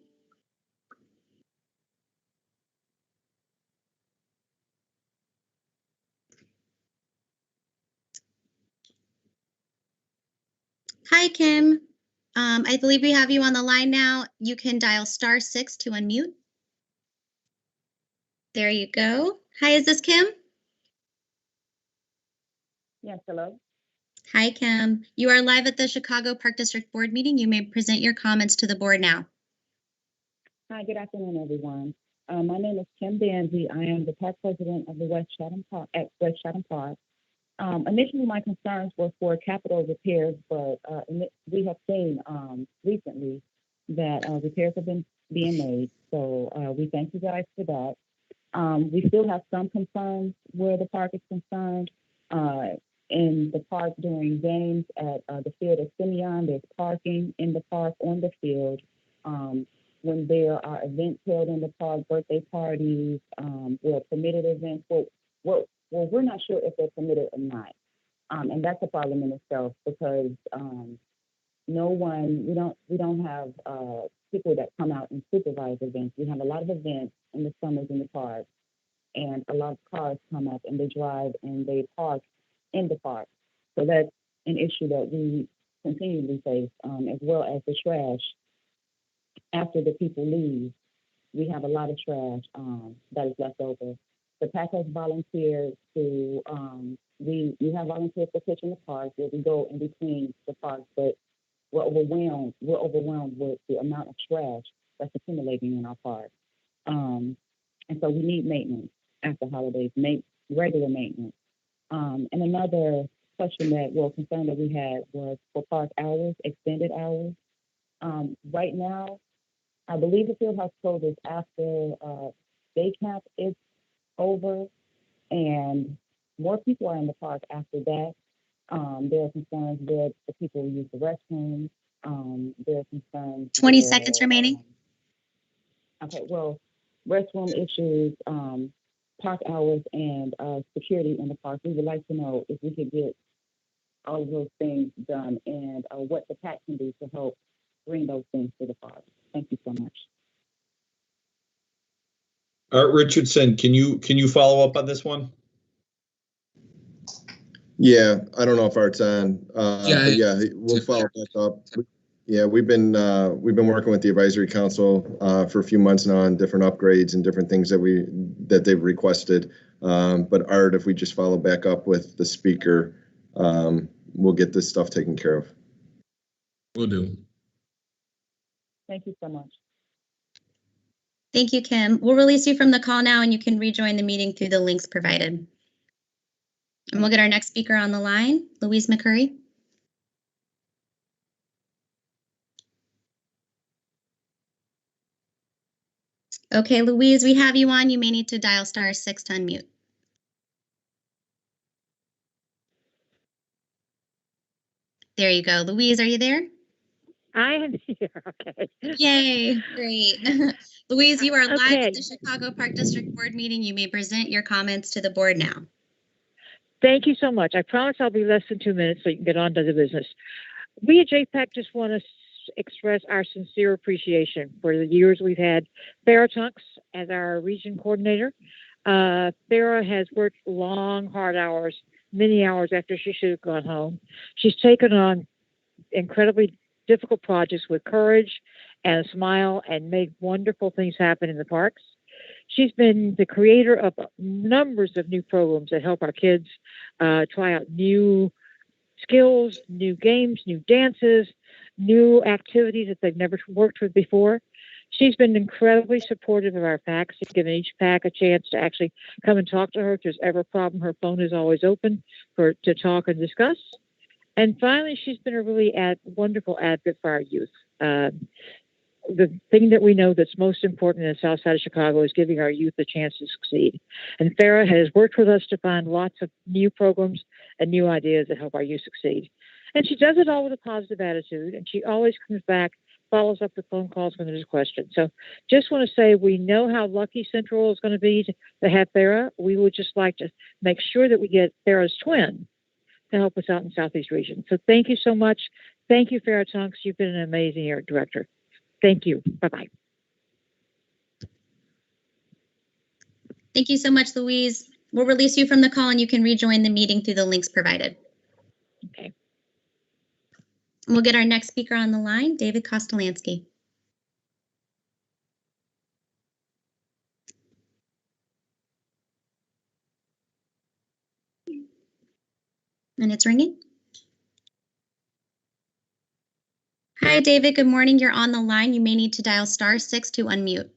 Hi, Kim. I believe we have you on the line now. You can dial *6 to unmute. There you go. Hi, is this Kim? Yes, hello. Hi, Kim. You are live at the Chicago Park District Board meeting. You may present your comments to the board now. Hi, good afternoon, everyone. My name is Kim Danzy. I am the park president of the West Chatham Park. Initially, my concerns were for capital repairs, but we have seen recently that repairs have been being made. So we thank you guys for that. We still have some concerns where the park is concerned. In the park during games at the field of Simeon, there's parking in the park on the field. When there are events held in the park, birthday parties, permitted events, we're not sure if they're permitted or not. And that's a problem in itself because we don't have people that come out and supervise events. We have a lot of events in the summers in the park, and a lot of cars come up and they drive and they park in the park. So that's an issue that we continually face, as well as the trash. After the people leave, we have a lot of trash that is left over. The PAC has volunteered we have volunteered for Kitchen the Park, where we go in between the parks, but we're overwhelmed with the amount of trash that's accumulating in our park. And so we need maintenance after holidays, regular maintenance. And another concern that we had was for park hours, extended hours. Right now, I believe the field house closes after day camp is over, and more people are in the park after that. There are concerns with the people who use the restrooms. There are concerns. 20 seconds remaining. Okay, well, restroom issues, park hours, and security in the park. We would like to know if we could get all of those things done and what the PAC can do to help bring those things to the park. Thank you so much. Art Richardson, can you follow up on this one? Yeah, I don't know if Art's on. But yeah, we'll follow back up. Yeah, we've been working with the advisory council for a few months now on different upgrades and different things that they've requested. But Art, if we just follow back up with the speaker, we'll get this stuff taken care of. Will do. Thank you so much. Thank you, Kim. We'll release you from the call now, and you can rejoin the meeting through the links provided. And we'll get our next speaker on the line, Louise McCurry. Okay, Louise, we have you on. You may need to dial *6 to unmute. There you go. Louise, are you there? I am here. Okay. Yay, great. Louise, you are live at the Chicago Park District Board meeting. You may present your comments to the board now. Thank you so much. I promise I'll be less than 2 minutes so you can get on to the business. We at JPAC just want to express our sincere appreciation for the years we've had Farrah Tunks as our region coordinator. Farrah has worked long, hard hours, many hours after she should have gone home. She's taken on incredibly difficult projects with courage and a smile and made wonderful things happen in the parks. She's been the creator of numbers of new programs that help our kids try out new skills, new games, new dances, new activities that they've never worked with before. She's been incredibly supportive of our PACs. She's given each PAC a chance to actually come and talk to her. If there's ever a problem, her phone is always open to talk and discuss. And finally, she's been a really wonderful advocate for our youth. The thing that we know that's most important in the South Side of Chicago is giving our youth a chance to succeed. And Farrah has worked with us to find lots of new programs and new ideas that help our youth succeed. And she does it all with a positive attitude, and she always comes back, follows up with phone calls when there's a question. So just want to say we know how lucky Central is going to be to have Farrah. We would just like to make sure that we get Farrah's twin to help us out in the Southeast region. So thank you so much. Thank you, Farrah Tunks. You've been an amazing art director. Thank you. Bye-bye. Thank you so much, Louise. We'll release you from the call, and you can rejoin the meeting through the links provided. Okay. We'll get our next speaker on the line, David Kostalanski. And it's ringing. Hi, David. Good morning. You're on the line. You may need to dial *6 to unmute.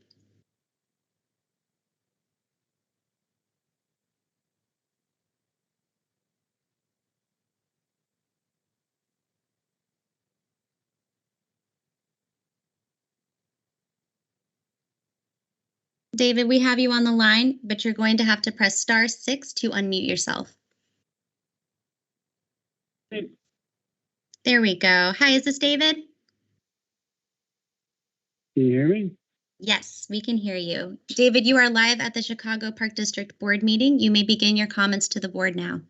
David, we have you on the line, but you're going to have to press *6 to unmute yourself. There we go. Hi, is this David? Can you hear me? Yes, we can hear you. David, you are live at the Chicago Park District Board meeting. You may begin your comments to the board now.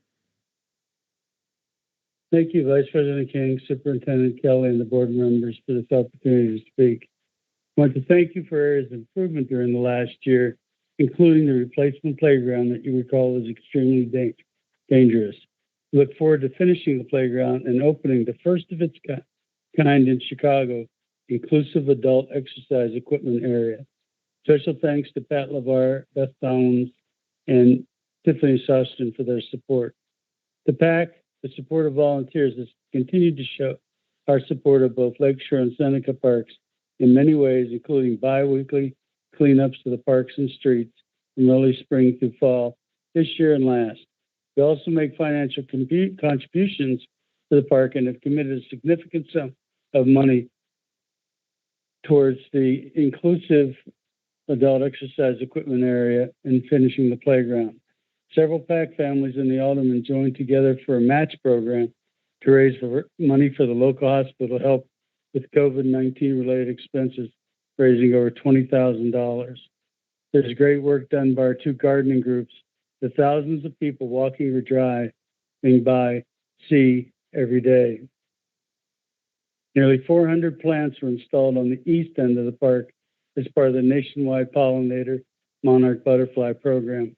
Thank you, Vice President King, Superintendent Kelly, and the board members for this opportunity to speak. I want to thank you for areas of improvement during the last year, including the replacement playground that you recall was extremely dangerous. We look forward to finishing the playground and opening the first of its kind in Chicago, inclusive adult exercise equipment area. Special thanks to Pat LeVar, Beth Downs, and Tiffany Sostin for their support. The PAC, the support of volunteers, has continued to show our support of both Lakeshore and Seneca parks in many ways, including bi-weekly cleanups to the parks and streets from early spring through fall this year and last. We also make financial contributions to the park and have committed a significant sum of money towards the inclusive adult exercise equipment area and finishing the playground. Several PAC families and the aldermen joined together for a match program to raise money for the local hospital to help with COVID-19 related expenses, raising over $20,000. There's great work done by our two gardening groups, the thousands of people walking or driving by see every day. Nearly 400 plants were installed on the east end of the park as part of the nationwide pollinator monarch butterfly program.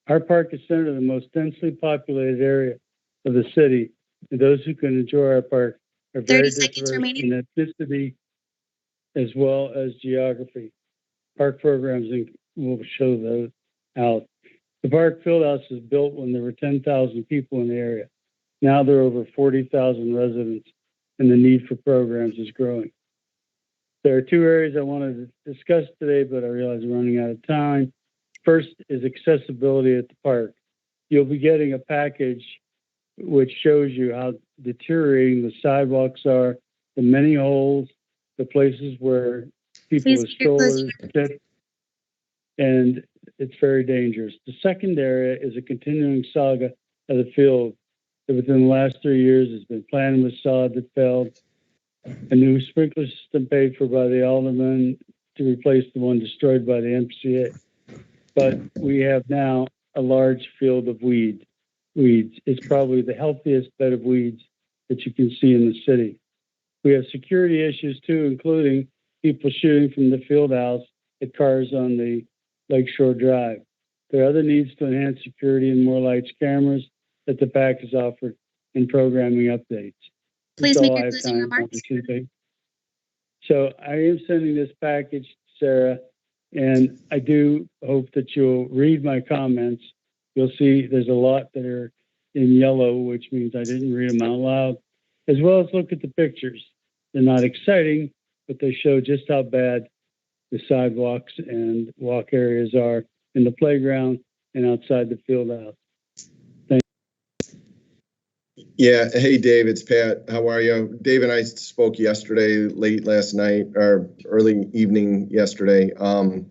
Our park is centered in the most densely populated area of the city, and those who can enjoy our park are very diverse in ethnicity as well as geography. Park programs will show those out. The park fieldhouse was built when there were 10,000 people in the area. Now there are over 40,000 residents, and the need for programs is growing. There are two areas I wanted to discuss today, but I realize we're running out of time. First is accessibility at the park. You'll be getting a package which shows you how deteriorating the sidewalks are, the many holes, the places where people with strollers sit, and it's very dangerous. The second area is a continuing saga of the field that within the last 3 years has been planted with sod that failed, a new sprinkler system paid for by the alderman to replace the one destroyed by the MCA. But we have now a large field of weeds. It's probably the healthiest bed of weeds that you can see in the city. We have security issues too, including people shooting from the field house at cars on the Lakeshore Drive. There are other needs to enhance security and more lights, cameras that the PAC has offered in programming updates. Please make your closing remarks. So I am sending this package, Sarah, and I do hope that you'll read my comments. You'll see there's a lot that are in yellow, which means I didn't read them out loud, as well as look at the pictures. They're not exciting, but they show just how bad the sidewalks and walk areas are in the playground and outside the field house. Yeah. Hey, Dave, it's Pat. How are you? Dave and I spoke yesterday, late last night or early evening yesterday. I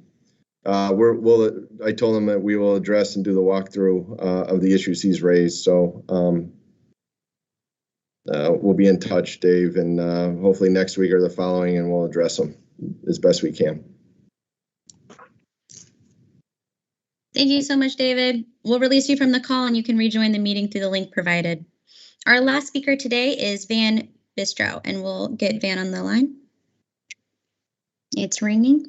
told him that we will address and do the walkthrough of the issues he's raised. So we'll be in touch, Dave, and hopefully next week or the following, and we'll address them as best we can. Thank you so much, David. We'll release you from the call and you can rejoin the meeting through the link provided. Our last speaker today is Van Bistro, and we'll get Van on the line. It's ringing.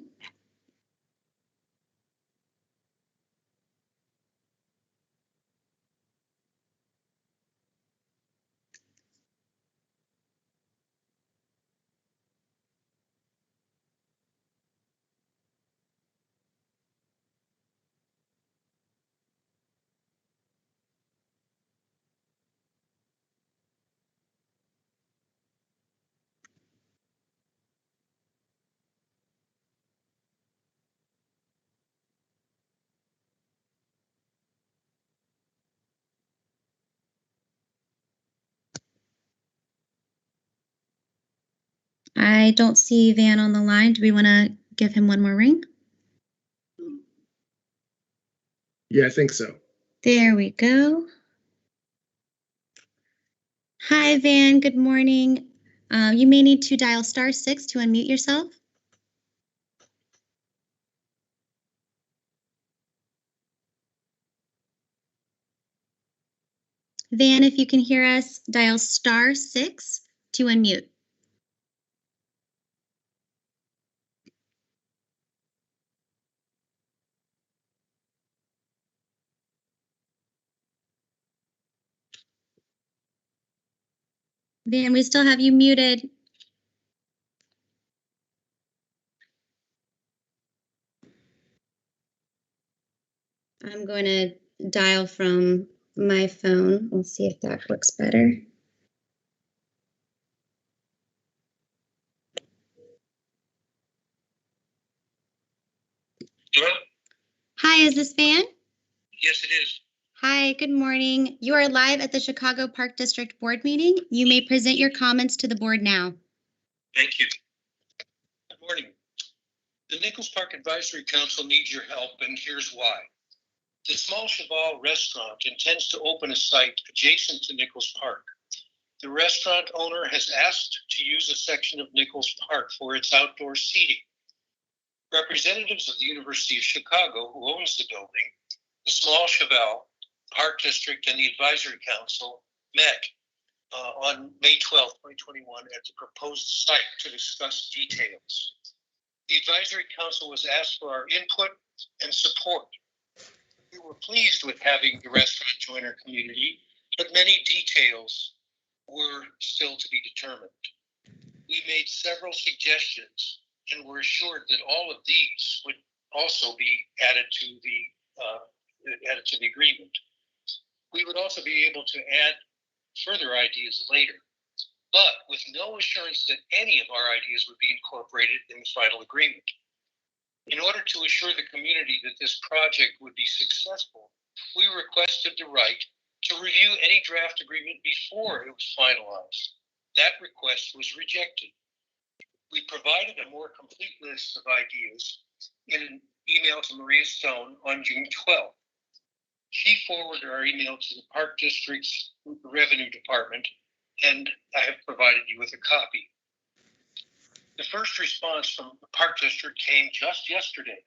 I don't see Van on the line. Do we want to give him one more ring? Yeah, I think so. There we go. Hi, Van. Good morning. You may need to dial *6 to unmute yourself. Van, if you can hear us, dial *6 to unmute. Van, we still have you muted. I'm going to dial from my phone. We'll see if that works better. Hello? Hi, is this Van? Yes, it is. Hi, good morning. You are live at the Chicago Park District Board meeting. You may present your comments to the board now. Thank you. Good morning. The Nichols Park Advisory Council needs your help, and here's why. The Small Cheval restaurant intends to open a site adjacent to Nichols Park. The restaurant owner has asked to use a section of Nichols Park for its outdoor seating. Representatives of the University of Chicago, who owns the building, the Small Cheval, Park District, and the Advisory Council met on May 12, 2021 at the proposed site to discuss details. The Advisory Council was asked for our input and support. We were pleased with having the restaurant join our community, but many details were still to be determined. We made several suggestions and were assured that all of these would also be added to the agreement. We would also be able to add further ideas later, but with no assurance that any of our ideas would be incorporated in the final agreement. In order to assure the community that this project would be successful, we requested the right to review any draft agreement before it was finalized. That request was rejected. We provided a more complete list of ideas in an email to Maria Stone on June 12th. She forwarded our email to the Park District's Revenue Department, and I have provided you with a copy. The first response from the Park District came just yesterday.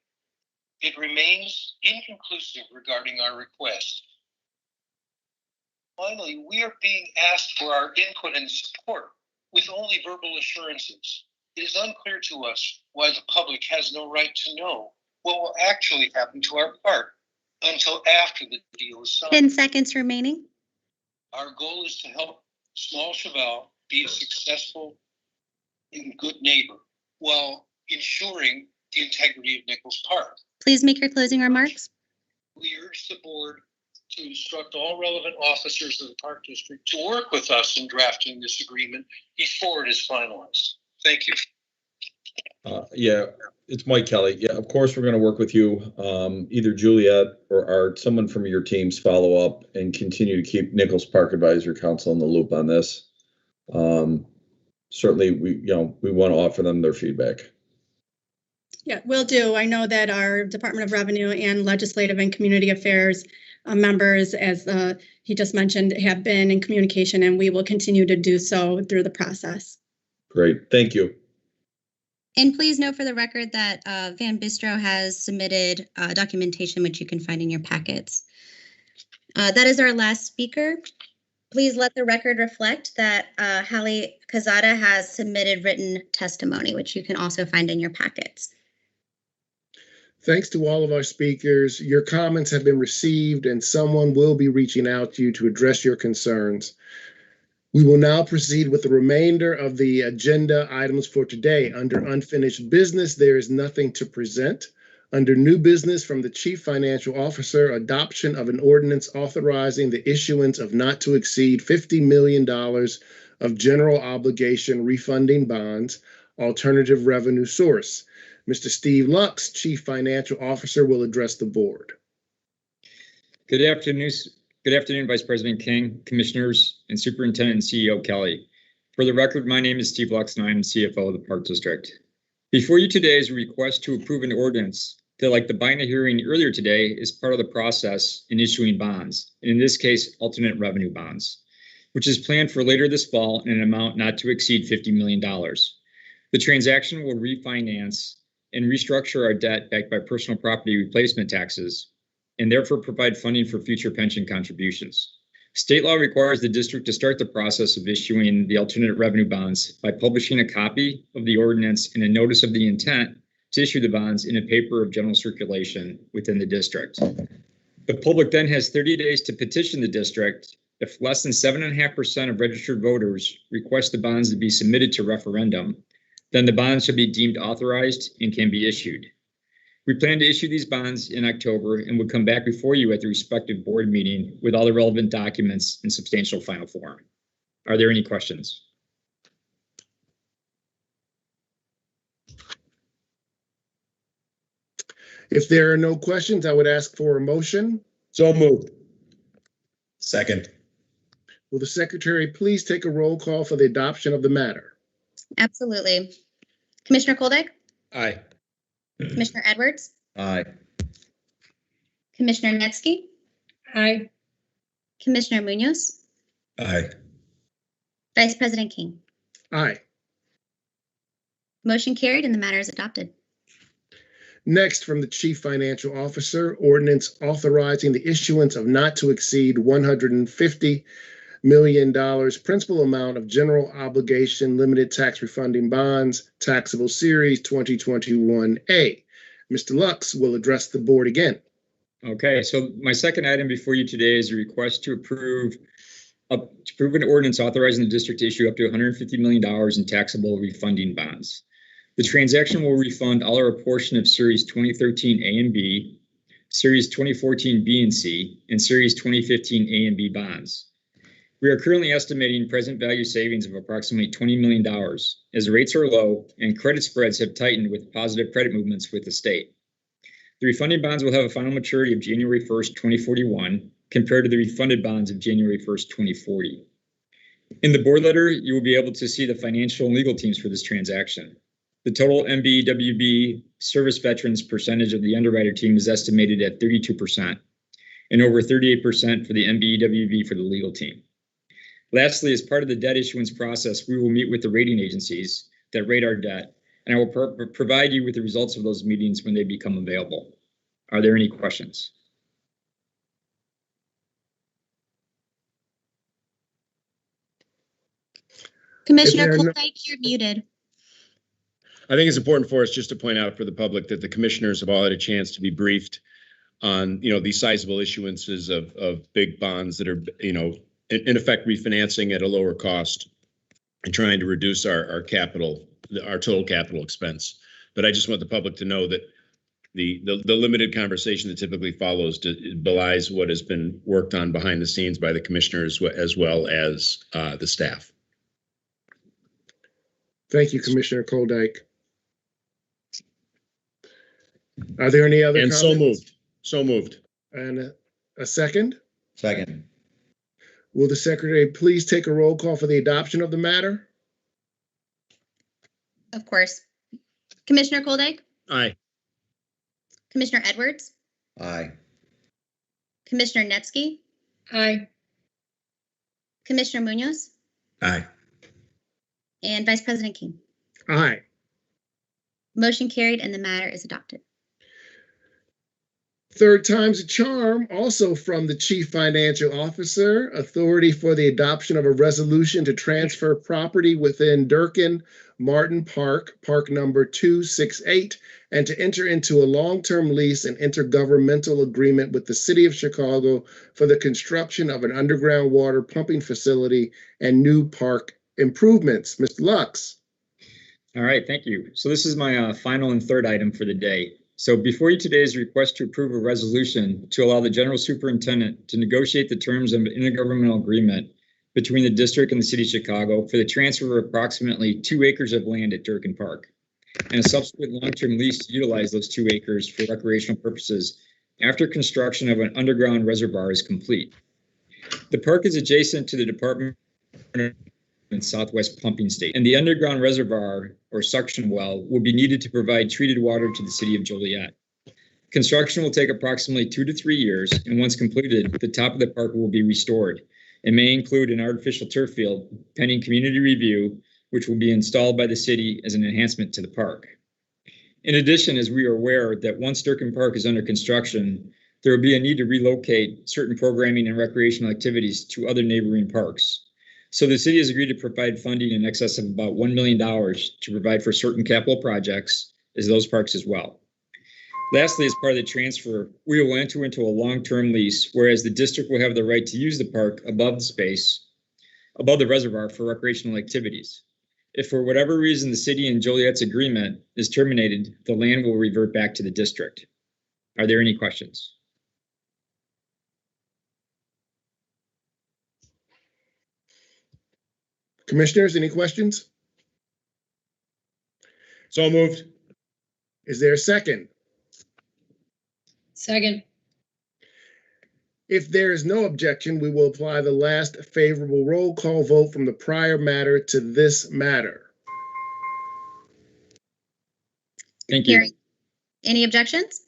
It remains inconclusive regarding our request. Finally, we are being asked for our input and support with only verbal assurances. It is unclear to us why the public has no right to know what will actually happen to our park until after the deal is signed. 10 seconds remaining. Our goal is to help Small Cheval be a successful and good neighbor while ensuring the integrity of Nichols Park. Please make your closing remarks. We urge the board to instruct all relevant officers of the Park District to work with us in drafting this agreement before it is finalized. Thank you. Yeah, it's Mike Kelly. Yeah, of course, we're going to work with you. Either Juliet or Art, someone from your teams follow up and continue to keep Nichols Park Advisory Council in the loop on this. Certainly, we want to offer them their feedback. Yeah, will do. I know that our Department of Revenue and Legislative and Community Affairs members, as he just mentioned, have been in communication, and we will continue to do so through the process. Great, thank you. And please note for the record that Van Bistro has submitted documentation which you can find in your packets. That is our last speaker. Please let the record reflect that Hallie Kazada has submitted written testimony, which you can also find in your packets. Thanks to all of our speakers. Your comments have been received and someone will be reaching out to you to address your concerns. We will now proceed with the remainder of the agenda items for today. Under unfinished business, there is nothing to present. Under new business from the Chief Financial Officer, adoption of an ordinance authorizing the issuance of not to exceed $50 million of general obligation refunding bonds, alternative revenue source. Mr. Steve Lux, Chief Financial Officer, will address the board. Good afternoon. Good afternoon, Vice President King, Commissioners, and Superintendent and CEO Kelly. For the record, my name is Steve Lux, and I am CFO of the Park District. Before you today is a request to approve an ordinance that, like the BINA hearing earlier today, is part of the process in issuing bonds, and in this case, alternate revenue bonds, which is planned for later this fall in an amount not to exceed $50 million. The transaction will refinance and restructure our debt backed by personal property replacement taxes, and therefore provide funding for future pension contributions. State law requires the district to start the process of issuing the alternate revenue bonds by publishing a copy of the ordinance and a notice of the intent to issue the bonds in a paper of general circulation within the district. The public then has 30 days to petition the district. If less than 7.5% of registered voters request the bonds to be submitted to referendum, then the bonds shall be deemed authorized and can be issued. We plan to issue these bonds in October and would come back before you at the respective board meeting with all the relevant documents in substantial final form. Are there any questions? If there are no questions, I would ask for a motion. So moved. Second. Will the secretary please take a roll call for the adoption of the matter? Absolutely. Commissioner Koldeck, Aye. Commissioner Edwards, Aye. Commissioner Netsky, Aye. Commissioner Munoz, Aye. Vice President King. Aye. Motion carried and the matter is adopted. Next, from the Chief Financial Officer, ordinance authorizing the issuance of not to exceed $150 million principal amount of general obligation limited tax refunding bonds, taxable series 2021A. Mr. Lux will address the board again. Okay, so my second item before you today is a request to approve an ordinance authorizing the district to issue up to $150 million in taxable refunding bonds. The transaction will refund all or a portion of Series 2013 A and B, Series 2014 B and C, and Series 2015 A and B bonds. We are currently estimating present value savings of approximately $20 million, as rates are low and credit spreads have tightened with positive credit movements with the state. The refunding bonds will have a final maturity of January 1st, 2041, compared to the refunded bonds of January 1st, 2040. In the board letter, you will be able to see the financial and legal teams for this transaction. The total MBWB service veterans percentage of the underwriter team is estimated at 32%, and over 38% for the MBWB for the legal team. Lastly, as part of the debt issuance process, we will meet with the rating agencies that rate our debt, and I will provide you with the results of those meetings when they become available. Are there any questions? Commissioner Koldeck, you're muted. I think it's important for us just to point out for the public that the commissioners have all had a chance to be briefed on, these sizable issuances of big bonds that are, in effect refinancing at a lower cost and trying to reduce our total capital expense. But I just want the public to know that the limited conversation that typically follows belies what has been worked on behind the scenes by the commissioners as well as the staff. Thank you, Commissioner Koldeck. Are there any other comments? So moved. And a second? Second. Will the secretary please take a roll call for the adoption of the matter? Of course. Commissioner Koldeck, Aye. Commissioner Edwards, Aye. Commissioner Netsky, Aye. Commissioner Munoz, Aye. and Vice President King. Aye. Motion carried and the matter is adopted. Third time's a charm, also from the Chief Financial Officer, authority for the adoption of a resolution to transfer property within Durkin Martin Park, Park number 268, and to enter into a long-term lease and intergovernmental agreement with the City of Chicago for the construction of an underground water pumping facility and new park improvements. Mr. Lux. All right, thank you. So this is my final and third item for the day. So before you today is a request to approve a resolution to allow the general superintendent to negotiate the terms of an intergovernmental agreement between the district and the city of Chicago for the transfer of approximately 2 acres of land at Durkin Park and a subsequent long-term lease to utilize those 2 acres for recreational purposes after construction of an underground reservoir is complete. The park is adjacent to the Department in Southwest Pumping Station, and the underground reservoir or suction well will be needed to provide treated water to the city of Joliet. Construction will take approximately 2 to 3 years, and once completed, the top of the park will be restored. It may include an artificial turf field pending community review, which will be installed by the city as an enhancement to the park. In addition, as we are aware that once Durkin Park is under construction, there will be a need to relocate certain programming and recreational activities to other neighboring parks. So the city has agreed to provide funding in excess of about $1 million to provide for certain capital projects as those parks as well. Lastly, as part of the transfer, we will enter into a long-term lease, whereas the district will have the right to use the park above the reservoir for recreational activities. If for whatever reason the city and Joliet's agreement is terminated, the land will revert back to the district. Are there any questions? Commissioners, any questions? So moved. Is there a second? Second. If there is no objection, we will apply the last favorable roll call vote from the prior matter to this matter. Thank you. Any objections?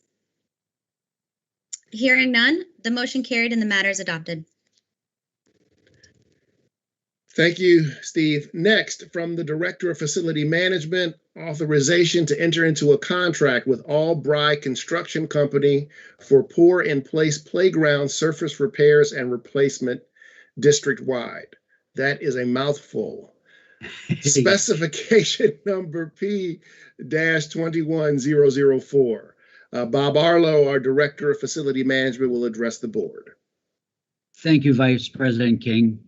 Hearing none, the motion carried and the matter is adopted. Thank you, Steve. Next, from the Director of Facility Management, authorization to enter into a contract with Albright Construction Company for pour-in-place playground surface repairs and replacement district-wide. That is a mouthful. Specification number P-21004. Bob Arlo, our Director of Facility Management, will address the board. Thank you, Vice President King.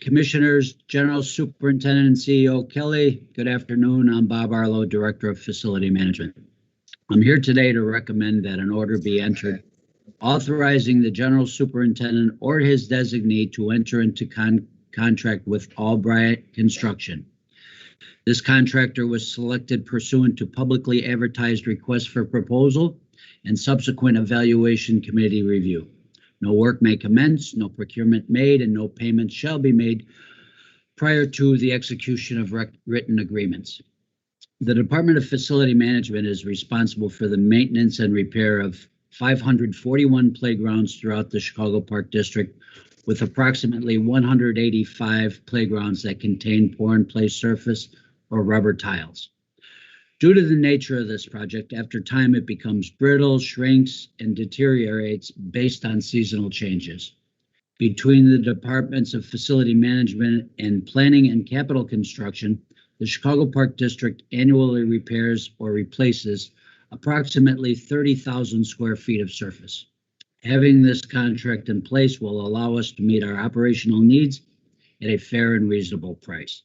Commissioners, General Superintendent and CEO Kelly, good afternoon. I'm Bob Arlo, Director of Facility Management. I'm here today to recommend that an order be entered authorizing the General Superintendent or his designee to enter into contract with Albright Construction. This contractor was selected pursuant to publicly advertised request for proposal and subsequent evaluation committee review. No work may commence, no procurement made, and no payment shall be made prior to the execution of written agreements. The Department of Facility Management is responsible for the maintenance and repair of 541 playgrounds throughout the Chicago Park District, with approximately 185 playgrounds that contain pour-in-place surface or rubber tiles. Due to the nature of this project, after time it becomes brittle, shrinks, and deteriorates based on seasonal changes. Between the Departments of Facility Management and Planning and Capital Construction, the Chicago Park District annually repairs or replaces approximately 30,000 square feet of surface. Having this contract in place will allow us to meet our operational needs at a fair and reasonable price.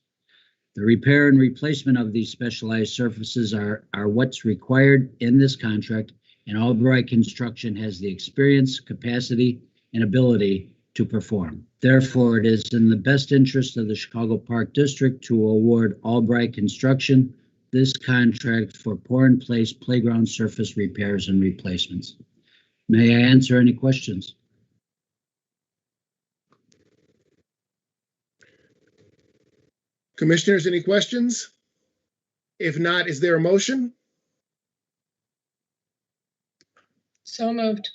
The repair and replacement of these specialized surfaces are what's required in this contract, and Albright Construction has the experience, capacity, and ability to perform. Therefore, it is in the best interest of the Chicago Park District to award Albright Construction this contract for pour-in-place playground surface repairs and replacements. May I answer any questions? Commissioners, any questions? If not, is there a motion? So moved.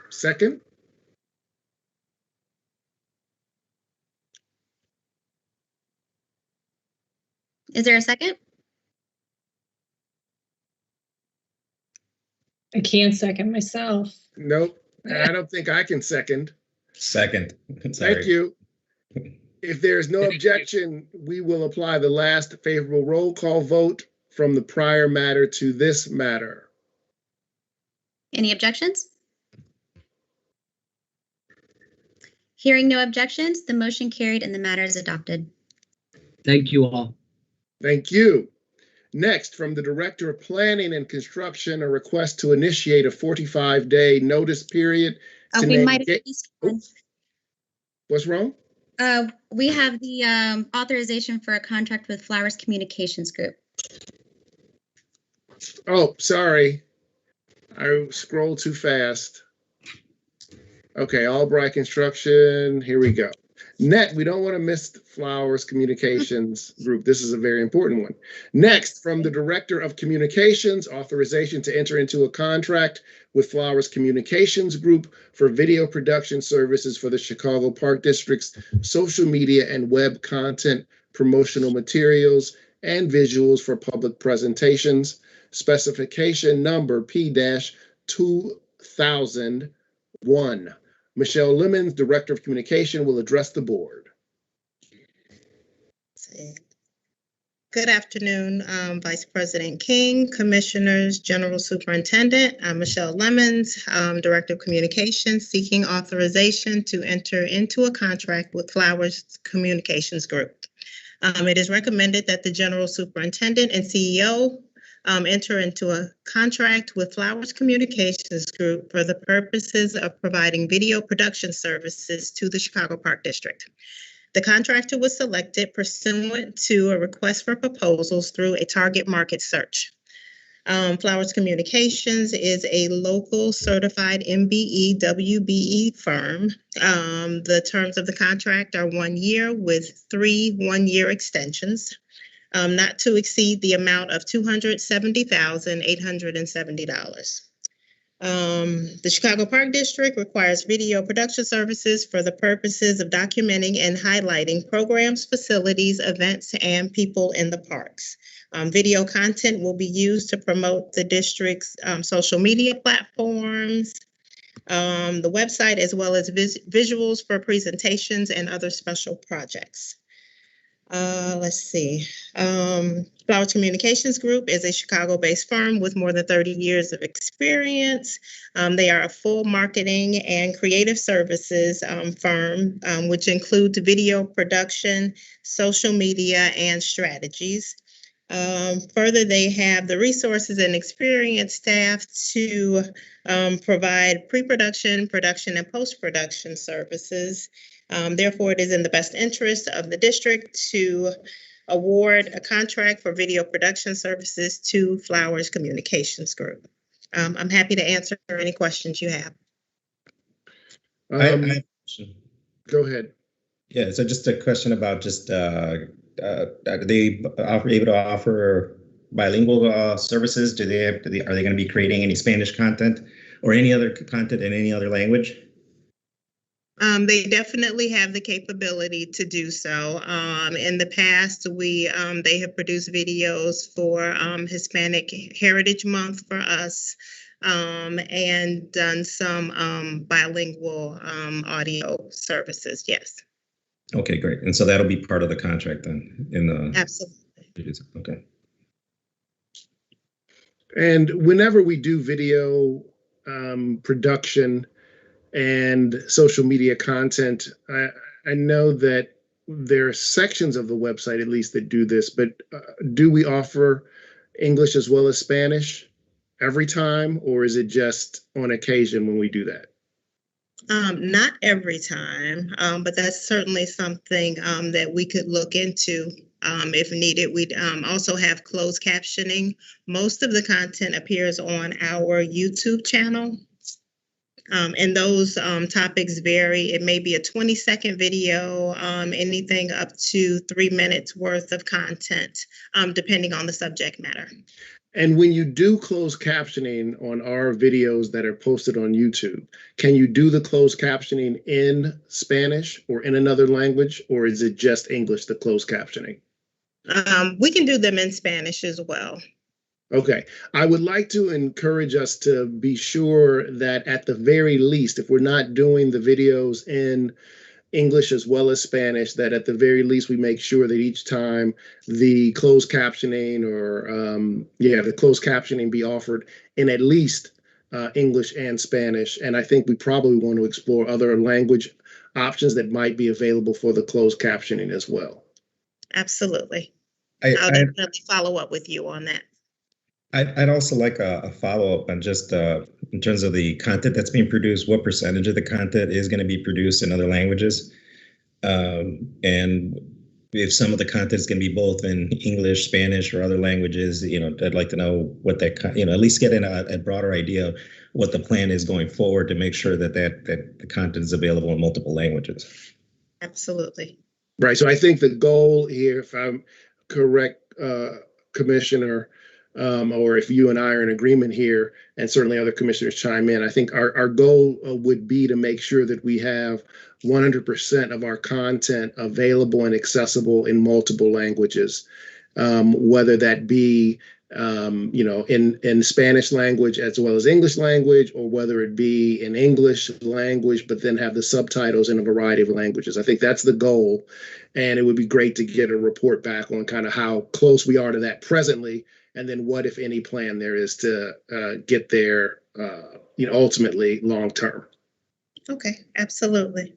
Second? Is there a second? I can't second myself. Nope. I don't think I can second. Second. Thank you. If there's no objection, we will apply the last favorable roll call vote from the prior matter to this matter. Any objections? Hearing no objections, the motion carried and the matter is adopted. Thank you all. Thank you. Next, from the Director of Planning and Construction, a request to initiate a 45-day notice period. We might have missed one. What's wrong? We have the authorization for a contract with Flowers Communications Group. Oh, sorry. I scrolled too fast. Okay, Albright Construction, here we go. We don't want to miss Flowers Communications Group. This is a very important one. Next, from the Director of Communications, authorization to enter into a contract with Flowers Communications Group for video production services for the Chicago Park District's social media and web content, promotional materials, and visuals for public presentations. Specification number P-2001. Michelle Lemons, Director of Communication, will address the board. Good afternoon, Vice President King, Commissioners, General Superintendent. I'm Michelle Lemons, Director of Communications, seeking authorization to enter into a contract with Flowers Communications Group. It is recommended that the General Superintendent and CEO enter into a contract with Flowers Communications Group for the purposes of providing video production services to the Chicago Park District. The contractor was selected pursuant to a request for proposals through a target market search. Flowers Communications is a local certified MBE WBE firm. The terms of the contract are 1 year with 3 one-year extensions, not to exceed the amount of $270,870. The Chicago Park District requires video production services for the purposes of documenting and highlighting programs, facilities, events, and people in the parks. Video content will be used to promote the district's social media platforms, the website, as well as visuals for presentations and other special projects. Let's see. Flowers Communications Group is a Chicago-based firm with more than 30 years of experience. They are a full marketing and creative services firm, which includes video production, social media, and strategies. Further, they have the resources and experienced staff to provide pre-production, production, and post-production services. Therefore, it is in the best interest of the district to award a contract for video production services to Flowers Communications Group. I'm happy to answer any questions you have. Go ahead. Yeah, so just a question about just are they able to offer bilingual services? Are they going to be creating any Spanish content or any other content in any other language? They definitely have the capability to do so. In the past, they have produced videos for Hispanic Heritage Month for us, and done some bilingual audio services. Yes. Okay, great. And so that'll be part of the contract then in the. Absolutely. Okay. And whenever we do video production and social media content, I know that there are sections of the website, at least, that do this, but do we offer English as well as Spanish every time, or is it just on occasion when we do that? Not every time, but that's certainly something that we could look into if needed. We also have closed captioning. Most of the content appears on our YouTube channel. And those topics vary. It may be a 20-second video, anything up to 3 minutes worth of content, depending on the subject matter. And when you do closed captioning on our videos that are posted on YouTube, can you do the closed captioning in Spanish or in another language, or is it just English, the closed captioning? We can do them in Spanish as well. Okay. I would like to encourage us to be sure that at the very least, if we're not doing the videos in English as well as Spanish, that at the very least we make sure that each time the closed captioning the closed captioning be offered in at least English and Spanish. And I think we probably want to explore other language options that might be available for the closed captioning as well. Absolutely. I'll definitely follow up with you on that. I'd also like a follow-up on just in terms of the content that's being produced, what percentage of the content is going to be produced in other languages? And if some of the content is going to be both in English, Spanish, or other languages, I'd like to know what that, at least get a broader idea of what the plan is going forward to make sure that the content is available in multiple languages. Absolutely. Right. So I think the goal here, if I'm correct, Commissioner, or if you and I are in agreement here, and certainly other commissioners chime in, I think our goal would be to make sure that we have 100% of our content available and accessible in multiple languages, whether that be in Spanish language as well as English language, or whether it be in English language, but then have the subtitles in a variety of languages. I think that's the goal. And it would be great to get a report back on kind of how close we are to that presently, and then what, if any, plan there is to get there, ultimately long term. Okay, absolutely.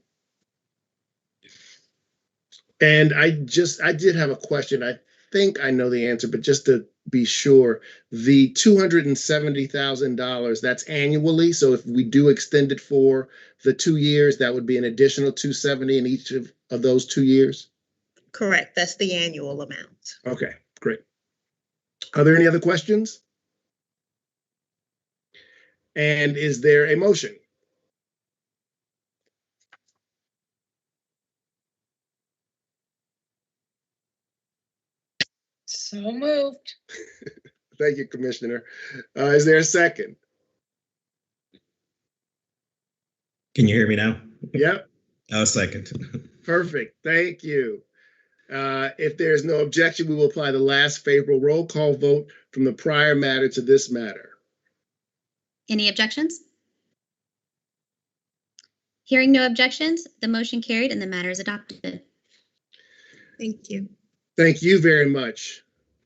And I did have a question. I think I know the answer, but just to be sure, the $270,000, that's annually. So if we do extend it for the 2 years, that would be an additional $270 in each of those 2 years? Correct. That's the annual amount. Okay, great. Are there any other questions? And is there a motion? So moved. Thank you, Commissioner. Is there a second? Can you hear me now? Yep, I'll second. perfect. Thank you. If there's no objection, we will apply the last favorable roll call vote from the prior matter to this matter. Any objections? Hearing no objections, the motion carried and the matter is adopted. Thank you. Thank you very much.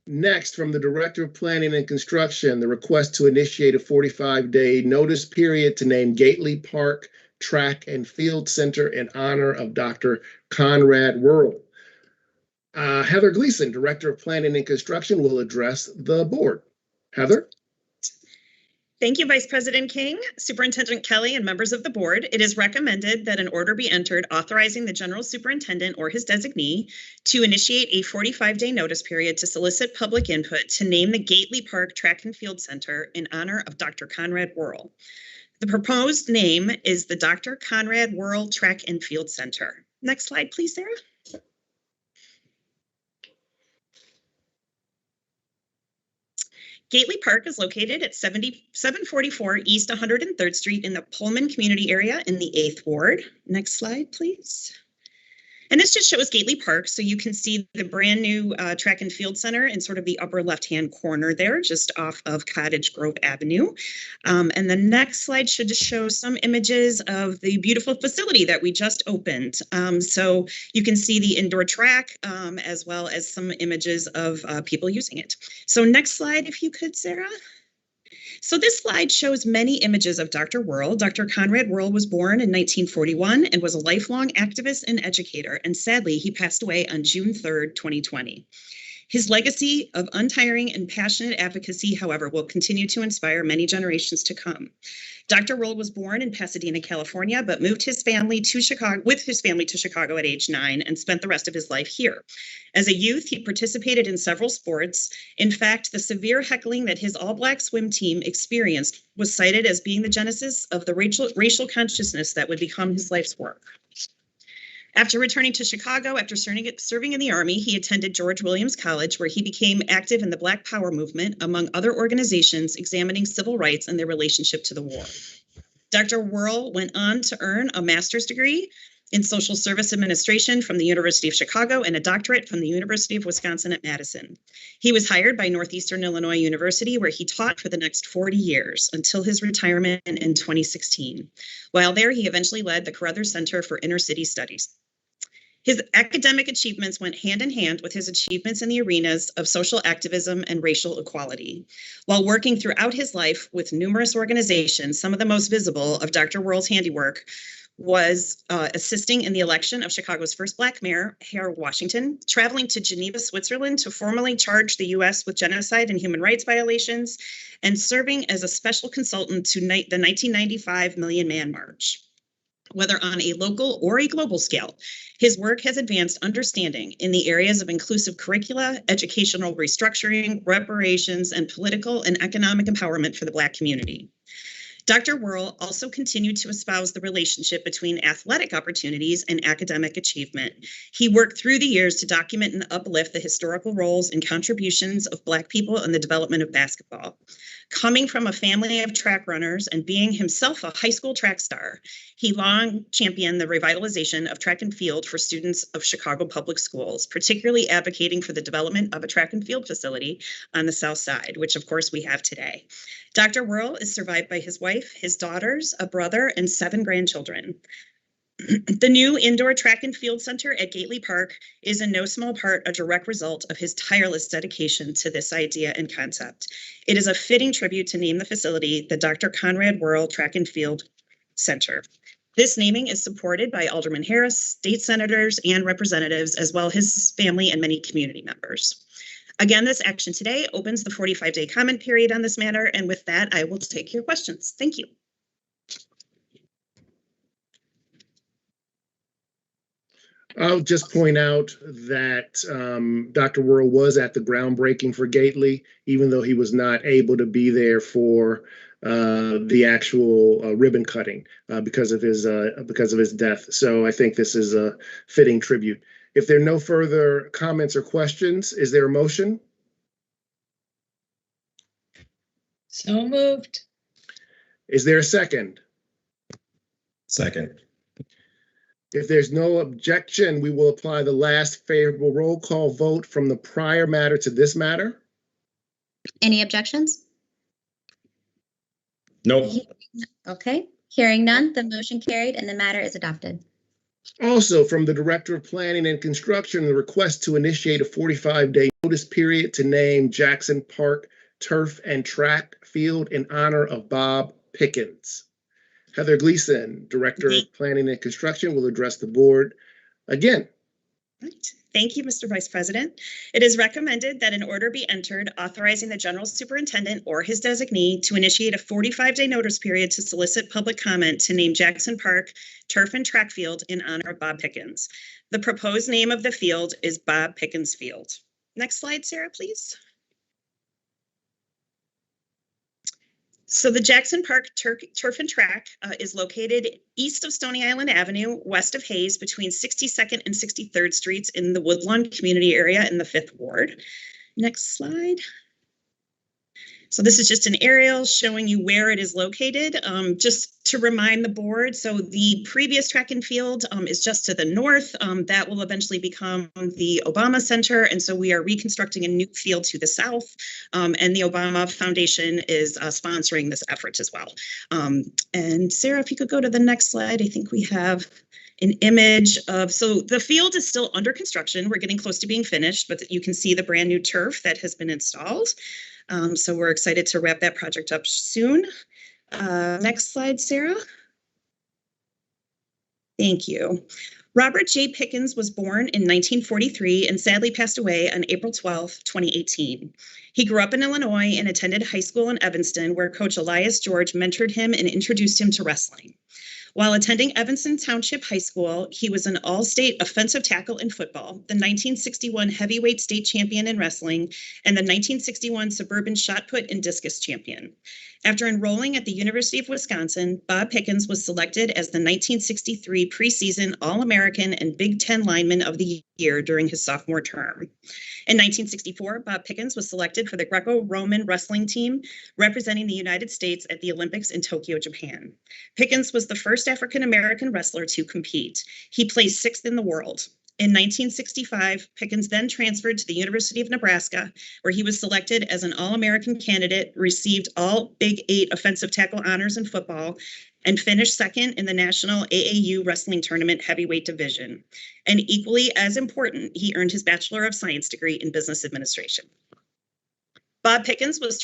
Next, from the Director of Planning and Construction, the request to initiate a 45-day notice period to name Gately Park Track and Field Center in honor of Dr. Conrad Worrell. Heather Gleason, Director of Planning and Construction, will address the board. Heather? Thank you, Vice President King, Superintendent Kelly, and members of the board. It is recommended that an order be entered authorizing the General Superintendent or his designee to initiate a 45-day notice period to solicit public input to name the Gately Park Track and Field Center in honor of Dr. Conrad Worrell. The proposed name is the Dr. Conrad Worrell Track and Field Center. Next slide, please, Sarah. Gately Park is located at 744 East 103rd Street in the Pullman community area in the 8th Ward. Next slide, please. And this just shows Gately Park, so you can see the brand new track and field center in sort of the upper left-hand corner there, just off of Cottage Grove Avenue. And the next slide should just show some images of the beautiful facility that we just opened. So you can see the indoor track as well as some images of people using it. So next slide, if you could, Sarah. So this slide shows many images of Dr. Worrell. Dr. Conrad Worrell was born in 1941 and was a lifelong activist and educator, and sadly, he passed away on June 3rd, 2020. His legacy of untiring and passionate advocacy, however, will continue to inspire many generations to come. Dr. Worrell was born in Pasadena, California, but moved his family to Chicago at age 9 and spent the rest of his life here. As a youth, he participated in several sports. In fact, the severe heckling that his all-black swim team experienced was cited as being the genesis of the racial consciousness that would become his life's work. After returning to Chicago, after serving in the Army, he attended George Williams College, where he became active in the Black Power movement, among other organizations examining civil rights and their relationship to the war. Dr. Worrell went on to earn a master's degree in social service administration from the University of Chicago and a doctorate from the University of Wisconsin at Madison. He was hired by Northeastern Illinois University, where he taught for the next 40 years until his retirement in 2016. While there, he eventually led the Carruthers Center for Inner City Studies. His academic achievements went hand in hand with his achievements in the arenas of social activism and racial equality. While working throughout his life with numerous organizations, some of the most visible of Dr. Worrell's handiwork was assisting in the election of Chicago's first Black mayor, Harold Washington, traveling to Geneva, Switzerland to formally charge the U.S. with genocide and human rights violations, and serving as a special consultant to the 1995 Million Man March. Whether on a local or a global scale, his work has advanced understanding in the areas of inclusive curricula, educational restructuring, reparations, and political and economic empowerment for the Black community. Dr. Worrell also continued to espouse the relationship between athletic opportunities and academic achievement. He worked through the years to document and uplift the historical roles and contributions of Black people in the development of basketball. Coming from a family of track runners and being himself a high school track star, he long championed the revitalization of track and field for students of Chicago public schools, particularly advocating for the development of a track and field facility on the South Side, which of course we have today. Dr. Worrell is survived by his wife, his daughters, a brother, and 7 grandchildren. The new indoor track and field center at Gately Park is in no small part a direct result of his tireless dedication to this idea and concept. It is a fitting tribute to name the facility the Dr. Conrad Worrell Track and Field Center. This naming is supported by Alderman Harris, state senators, and representatives, as well as his family and many community members. Again, this action today opens the 45-day comment period on this matter, and with that, I will take your questions. Thank you. I'll just point out that Dr. Worrell was at the groundbreaking for Gately, even though he was not able to be there for the actual ribbon cutting because of his death. So I think this is a fitting tribute. If there are no further comments or questions, is there a motion? So moved. Is there a second? Second. If there's no objection, we will apply the last favorable roll call vote from the prior matter to this matter. Any objections? No. Okay, hearing none, the motion carried and the matter is adopted. Also, from the Director of Planning and Construction, the request to initiate a 45-day notice period to name Jackson Park Turf and Track Field in honor of Bob Pickens. Heather Gleason, Director of Planning and Construction, will address the board again. Right. Thank you, Mr. Vice President. It is recommended that an order be entered authorizing the General Superintendent or his designee to initiate a 45-day notice period to solicit public comment to name Jackson Park Turf and Track Field in honor of Bob Pickens. The proposed name of the field is Bob Pickens Field. Next slide, Sarah, please. So the Jackson Park Turf and Track is located east of Stony Island Avenue, west of Hayes, between 62nd and 63rd Streets in the Woodlawn community area in the 5th Ward. Next slide. So this is just an aerial showing you where it is located. Just to remind the board, so the previous track and field is just to the north. That will eventually become the Obama Center. And so we are reconstructing a new field to the south. And the Obama Foundation is sponsoring this effort as well. And Sarah, if you could go to the next slide, I think we have an image of, so the field is still under construction. We're getting close to being finished, but you can see the brand new turf that has been installed. So we're excited to wrap that project up soon. Next slide, Sarah. Thank you. Robert J. Pickens was born in 1943 and sadly passed away on April 12, 2018. He grew up in Illinois and attended high school in Evanston, where Coach Elias George mentored him and introduced him to wrestling. While attending Evanston Township High School, he was an all-state offensive tackle in football, the 1961 heavyweight state champion in wrestling, and the 1961 suburban shot put and discus champion. After enrolling at the University of Wisconsin, Bob Pickens was selected as the 1963 preseason All-American and Big Ten Lineman of the Year during his sophomore term. In 1964, Bob Pickens was selected for the Greco-Roman wrestling team representing the United States at the Olympics in Tokyo, Japan. Pickens was the first African-American wrestler to compete. He placed 6th in the world. In 1965, Pickens then transferred to the University of Nebraska, where he was selected as an All-American candidate, received all Big 8 offensive tackle honors in football, and finished 2nd in the National AAU Wrestling Tournament heavyweight division. And equally as important, he earned his Bachelor of Science degree in Business Administration. Bob Pickens was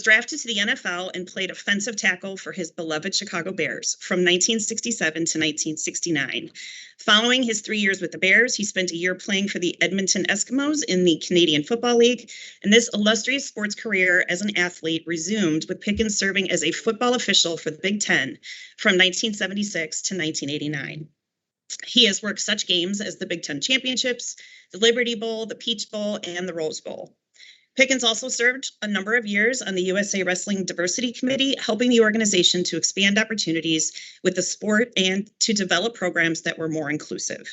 drafted to the NFL and played offensive tackle for his beloved Chicago Bears from 1967 to 1969. Following his 3 years with the Bears, he spent a year playing for the Edmonton Eskimos in the Canadian Football League, and this illustrious sports career as an athlete resumed with Pickens serving as a football official for the Big Ten from 1976 to 1989. He has worked such games as the Big Ten Championships, the Liberty Bowl, the Peach Bowl, and the Rose Bowl. Pickens also served a number of years on the USA Wrestling Diversity Committee, helping the organization to expand opportunities with the sport and to develop programs that were more inclusive.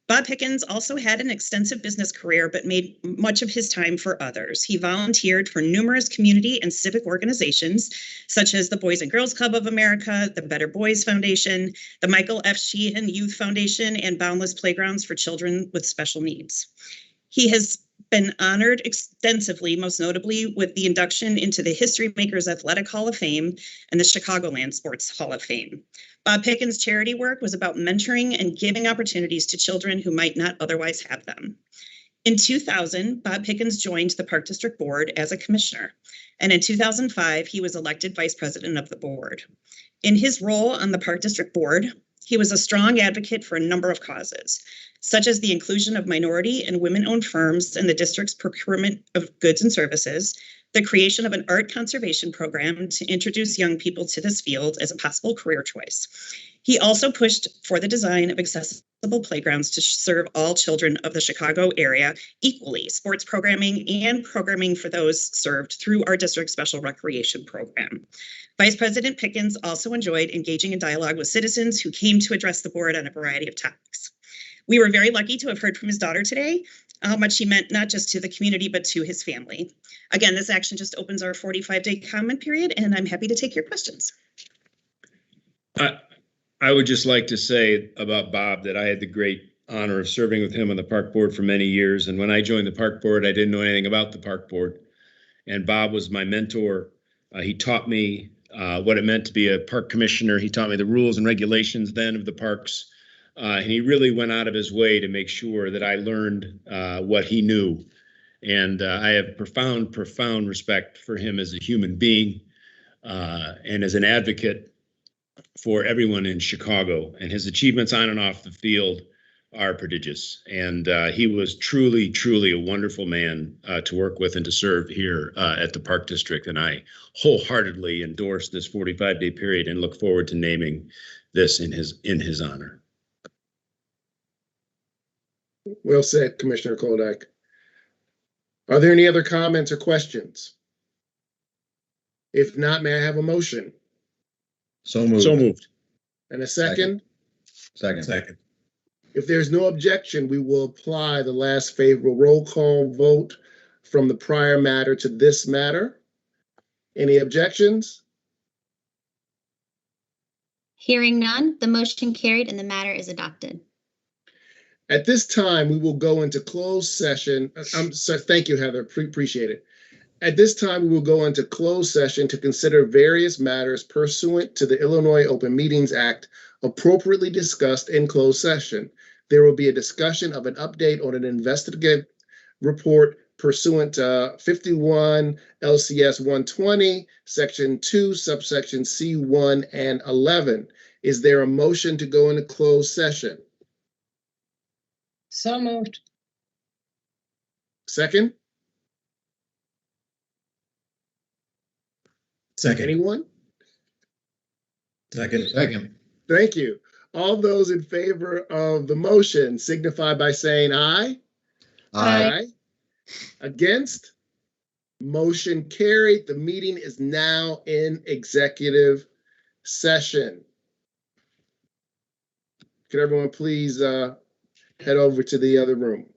Bob Pickens also had an extensive business career, but made much of his time for others. He volunteered for numerous community and civic organizations, such as the Boys and Girls Club of America, the Better Boys Foundation, the Michael F. Sheehan Youth Foundation, and Boundless Playgrounds for Children with Special Needs. He has been honored extensively, most notably with the induction into the History Makers Athletic Hall of Fame and the Chicagoland Sports Hall of Fame. Bob Pickens' charity work was about mentoring and giving opportunities to children who might not otherwise have them. In 2000, Bob Pickens joined the Park District Board as a commissioner, and in 2005, he was elected vice president of the board. In his role on the Park District Board, he was a strong advocate for a number of causes, such as the inclusion of minority and women-owned firms in the district's procurement of goods and services, the creation of an art conservation program to introduce young people to this field as a possible career choice. He also pushed for the design of accessible playgrounds to serve all children of the Chicago area equally, sports programming and programming for those served through our district special recreation program. Vice President Pickens also enjoyed engaging in dialogue with citizens who came to address the board on a variety of topics. We were very lucky to have heard from his daughter today, how much she meant not just to the community, but to his family. Again, this action just opens our 45-day comment period, and I'm happy to take your questions. I would just like to say about Bob that I had the great honor of serving with him on the park board for many years. And when I joined the park board, I didn't know anything about the park board. And Bob was my mentor. He taught me what it meant to be a park commissioner. He taught me the rules and regulations then of the parks. And he really went out of his way to make sure that I learned what he knew. And I have profound respect for him as a human being and as an advocate for everyone in Chicago. And his achievements on and off the field are prodigious. And he was truly a wonderful man to work with and to serve here at the Park District. And I wholeheartedly endorse this 45-day period and look forward to naming this in his honor. Well said, Commissioner Koldak. Are there any other comments or questions? If not, may I have a motion? So moved. So moved. And a second? Second. If there's no objection, we will apply the last favorable roll call vote from the prior matter to this matter. Any objections? Hearing none, the motion carried and the matter is adopted. At this time, we will go into closed session. Thank you, Heather. Appreciate it. At this time, we will go into closed session to consider various matters pursuant to the Illinois Open Meetings Act appropriately discussed in closed session. There will be a discussion of an update on an investigative report pursuant to 51 LCS 120, Section 2, subsection C1 and 11. Is there a motion to go into closed session? So moved. Second? Second. Anyone? Second. Thank you. All those in favor of the motion signify by saying aye. Aye. Against? Motion carried. The meeting is now in executive session. Could everyone please head over to the other room?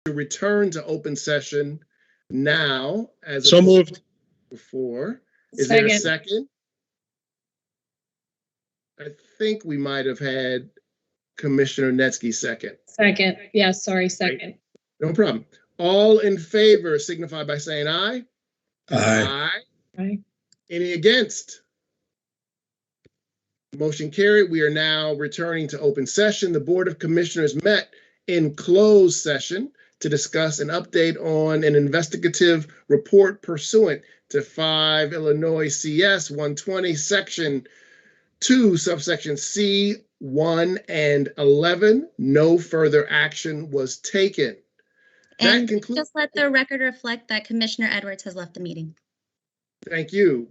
to return to open session now as So moved. before. Is there a second? I think we might have had Commissioner Netsky second. Second. Yes, sorry, second. No problem. All in favor signify by saying aye. Aye. Aye. Any against? Motion carried. We are now returning to open session. The Board of Commissioners met in closed session to discuss an update on an investigative report pursuant to 5 Illinois CS 120, Section 2, subsection C, 1 and 11. No further action was taken. And just let the record reflect that Commissioner Edwards has left the meeting. Thank you.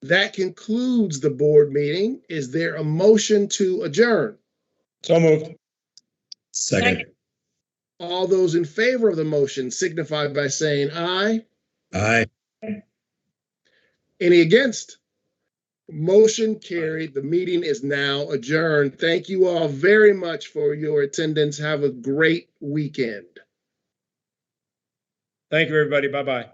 That concludes the board meeting. Is there a motion to adjourn? So moved. Second. All those in favor of the motion signify by saying aye. Aye. Any against? Motion carried. The meeting is now adjourned. Thank you all very much for your attendance. Have a great weekend. Thank you, everybody. Bye-bye.